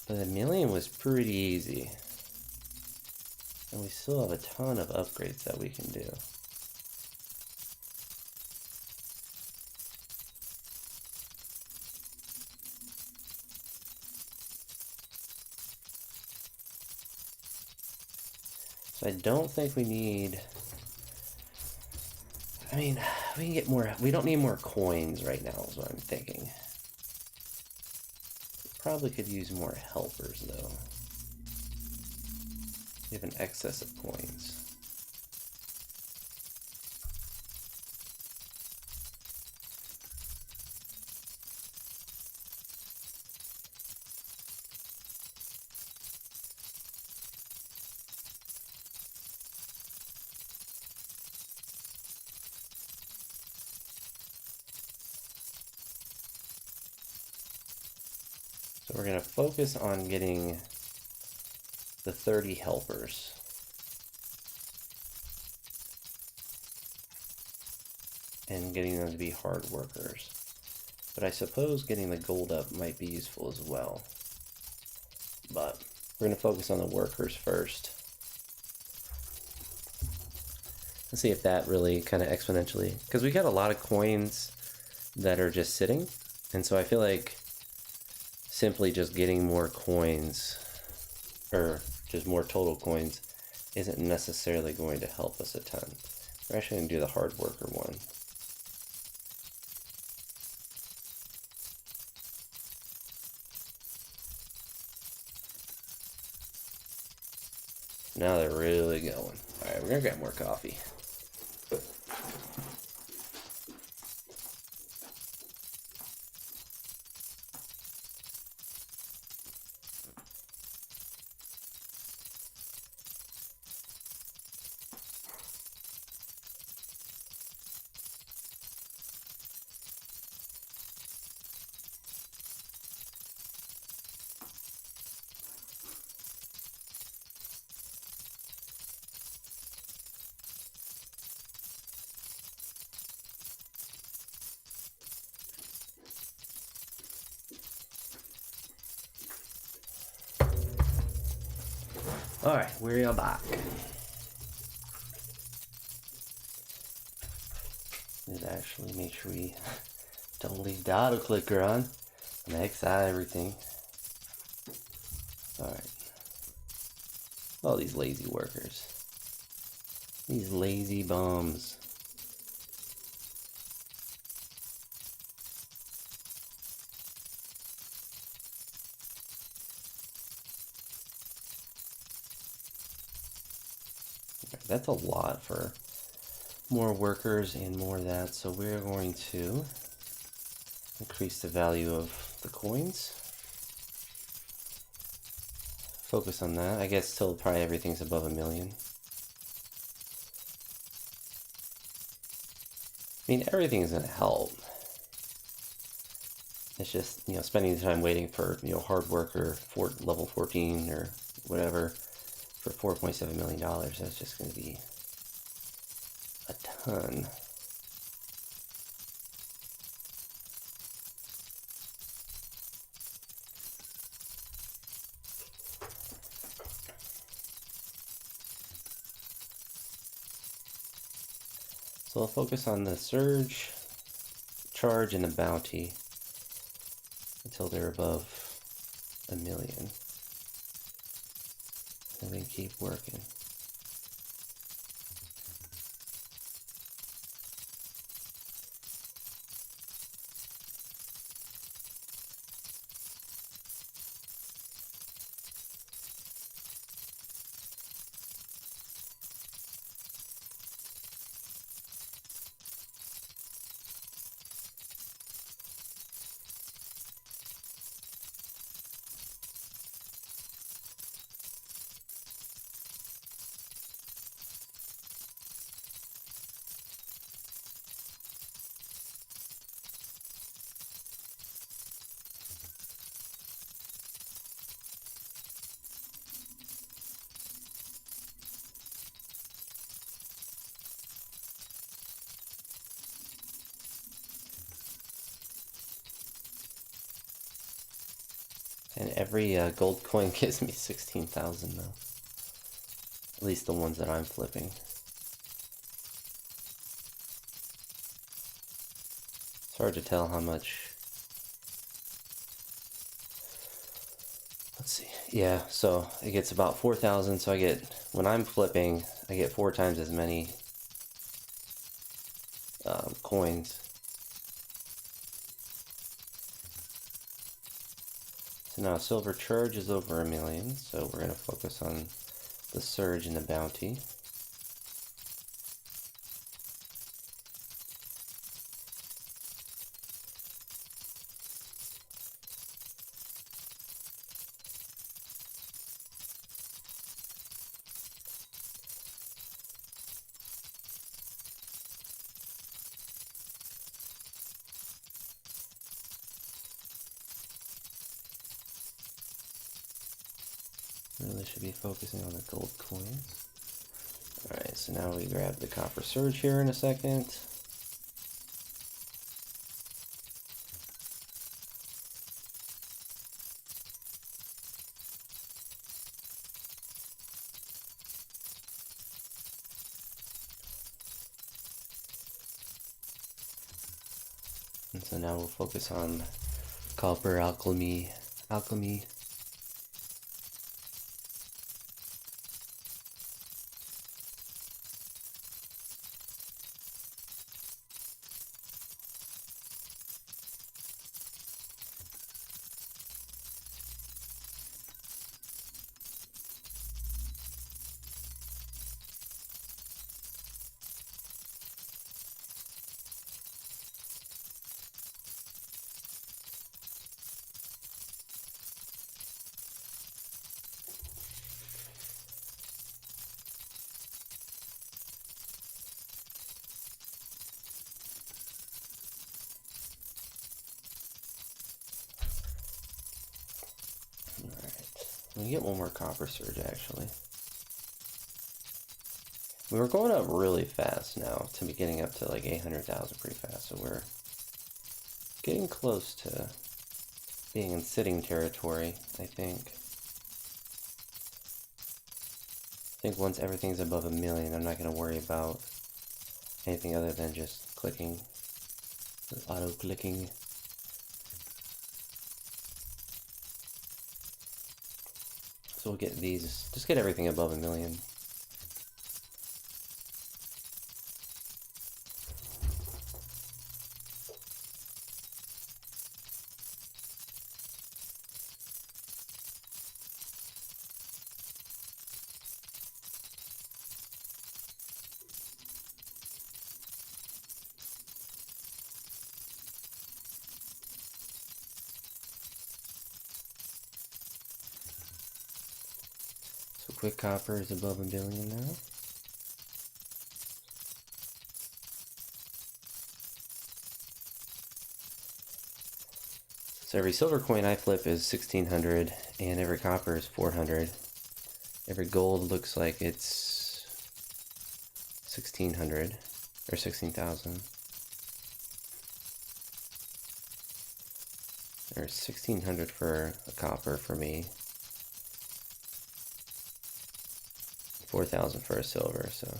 But 1,000,000 was pretty easy. And we still have a ton of upgrades that we can do. So I don't think we need... I mean, we can get more... We don't need more coins right now is what I'm thinking. We probably could use more helpers, though. We have an excess of coins. So we're going to focus on getting the 30 helpers. And getting them to be hard workers. But I suppose getting the gold up might be useful as well. But we're going to focus on the workers first. Let's see if that really kind of exponentially... Because we got a lot of coins that are just sitting. And so I feel like simply just getting more coins, or just more total coins, isn't necessarily going to help us a ton. We're actually going to do the hard worker one. Now they're really going. Alright, we're going to get more coffee. Alright, we are back. Let's actually make sure we don't leave the auto clicker on. And exit everything. Alright. All these lazy workers. These lazy bums. That's a lot for more workers and more of that. So we're going to increase the value of the coins. Focus on that. I guess till probably everything's above 1,000,000. I mean, everything's gonna help. It's just, spending the time waiting for, hard worker level 14 or whatever for $4.7 million. That's just gonna be a ton. So I'll focus on the surge, charge, and the bounty until they're above 1,000,000. And then keep working. And every gold coin gives me 16,000 though. At least the ones that I'm flipping. It's hard to tell how much. Let's see. Yeah, so it gets about 4,000. So when I'm flipping, I get 4 times as many coins. So now silver charge is over 1,000,000, so we're going to focus on the surge and the bounty. Really should be focusing on the gold coins. Alright, so now we grab the copper surge here in a second. And so now we'll focus on copper alchemy. We get one more copper surge actually. We were going up really fast now to be getting up to like 800,000 pretty fast, so we're getting close to being in sitting territory, I think. I think once everything's above 1,000,000, I'm not going to worry about anything other than just clicking, or auto-clicking. So we'll get these, just get everything above 1,000,000. So quick copper is above 1 billion now. So every silver coin I flip is 1,600, and every copper is 400. Every gold looks like it's 1,600 or 16,000. Or 1,600 for a copper for me. 4,000 for a silver, so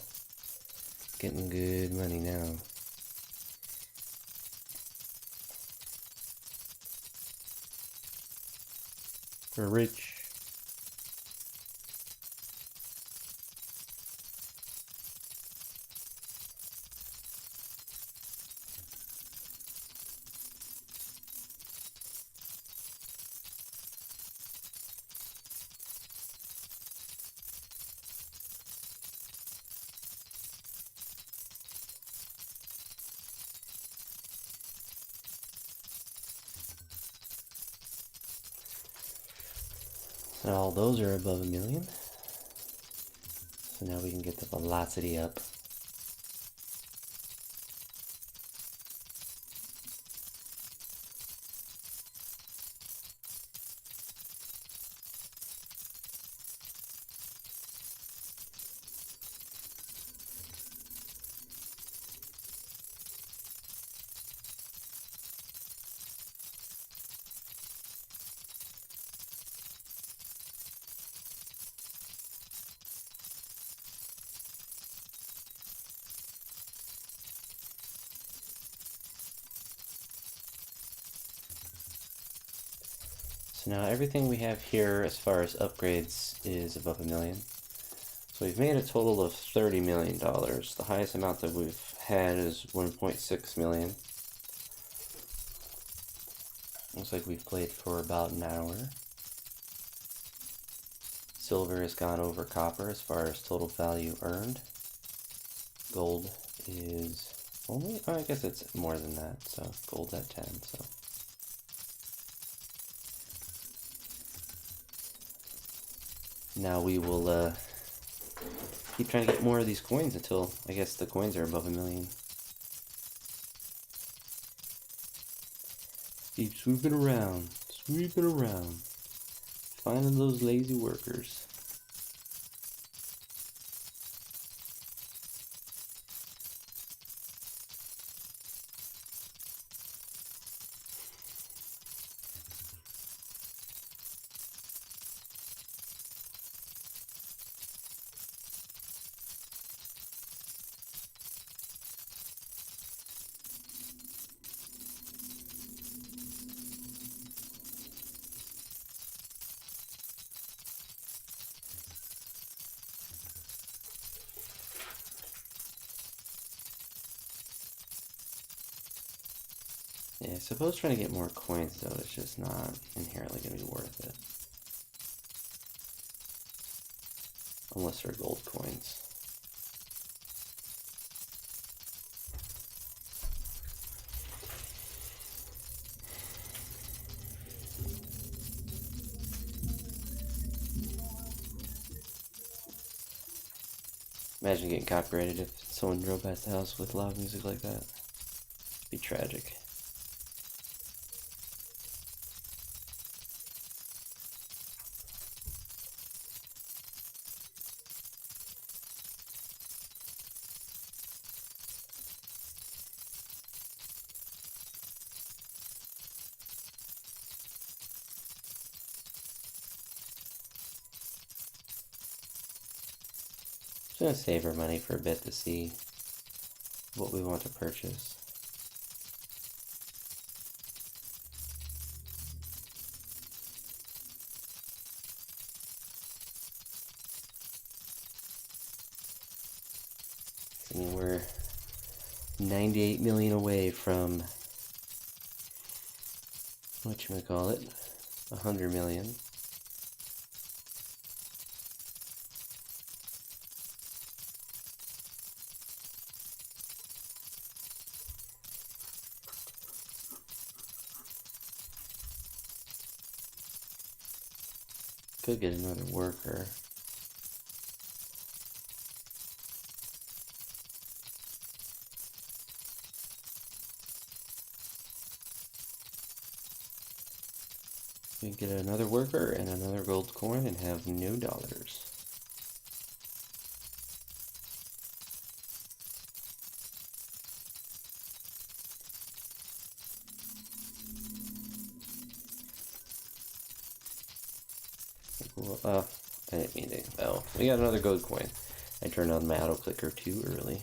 getting good money now. We're rich. So all those are above 1 million. So now we can get the velocity up. So now everything we have here as far as upgrades is above 1 million. So we've made a total of $30 million. The highest amount that we've had is 1.6 million. Looks like we've played for about an hour. Silver has gone over copper as far as total value earned. Gold is only, oh, I guess it's more than that, so gold's at 10, so. Now we will keep trying to get more of these coins until, I guess, the coins are above 1 million. Keep swooping around, finding those lazy workers. Yeah, I suppose trying to get more coins, though, is just not inherently going to be worth it. Unless they're gold coins. Imagine getting copyrighted if someone drove past the house with loud music like that. It'd be tragic. Just gonna save our money for a bit to see what we want to purchase. I mean, we're 98 million away from whatchamacallit, 100 million. Could get another worker. We get another worker and another gold coin and have no dollars. I didn't mean to. Oh, we got another gold coin. I turned on my auto clicker too early.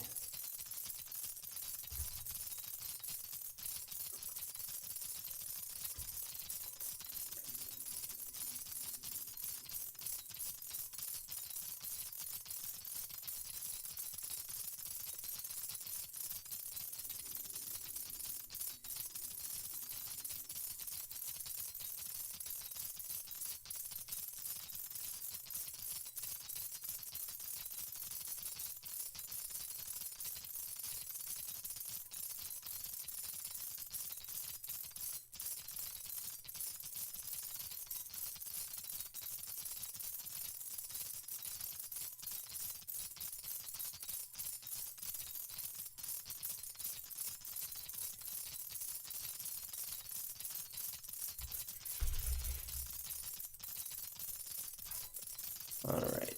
Alright.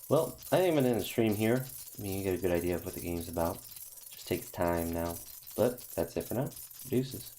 Well, I think I'm going to end the stream here. I mean, you get a good idea of what the game's about. Just takes time now. But that's it for now. Deuces.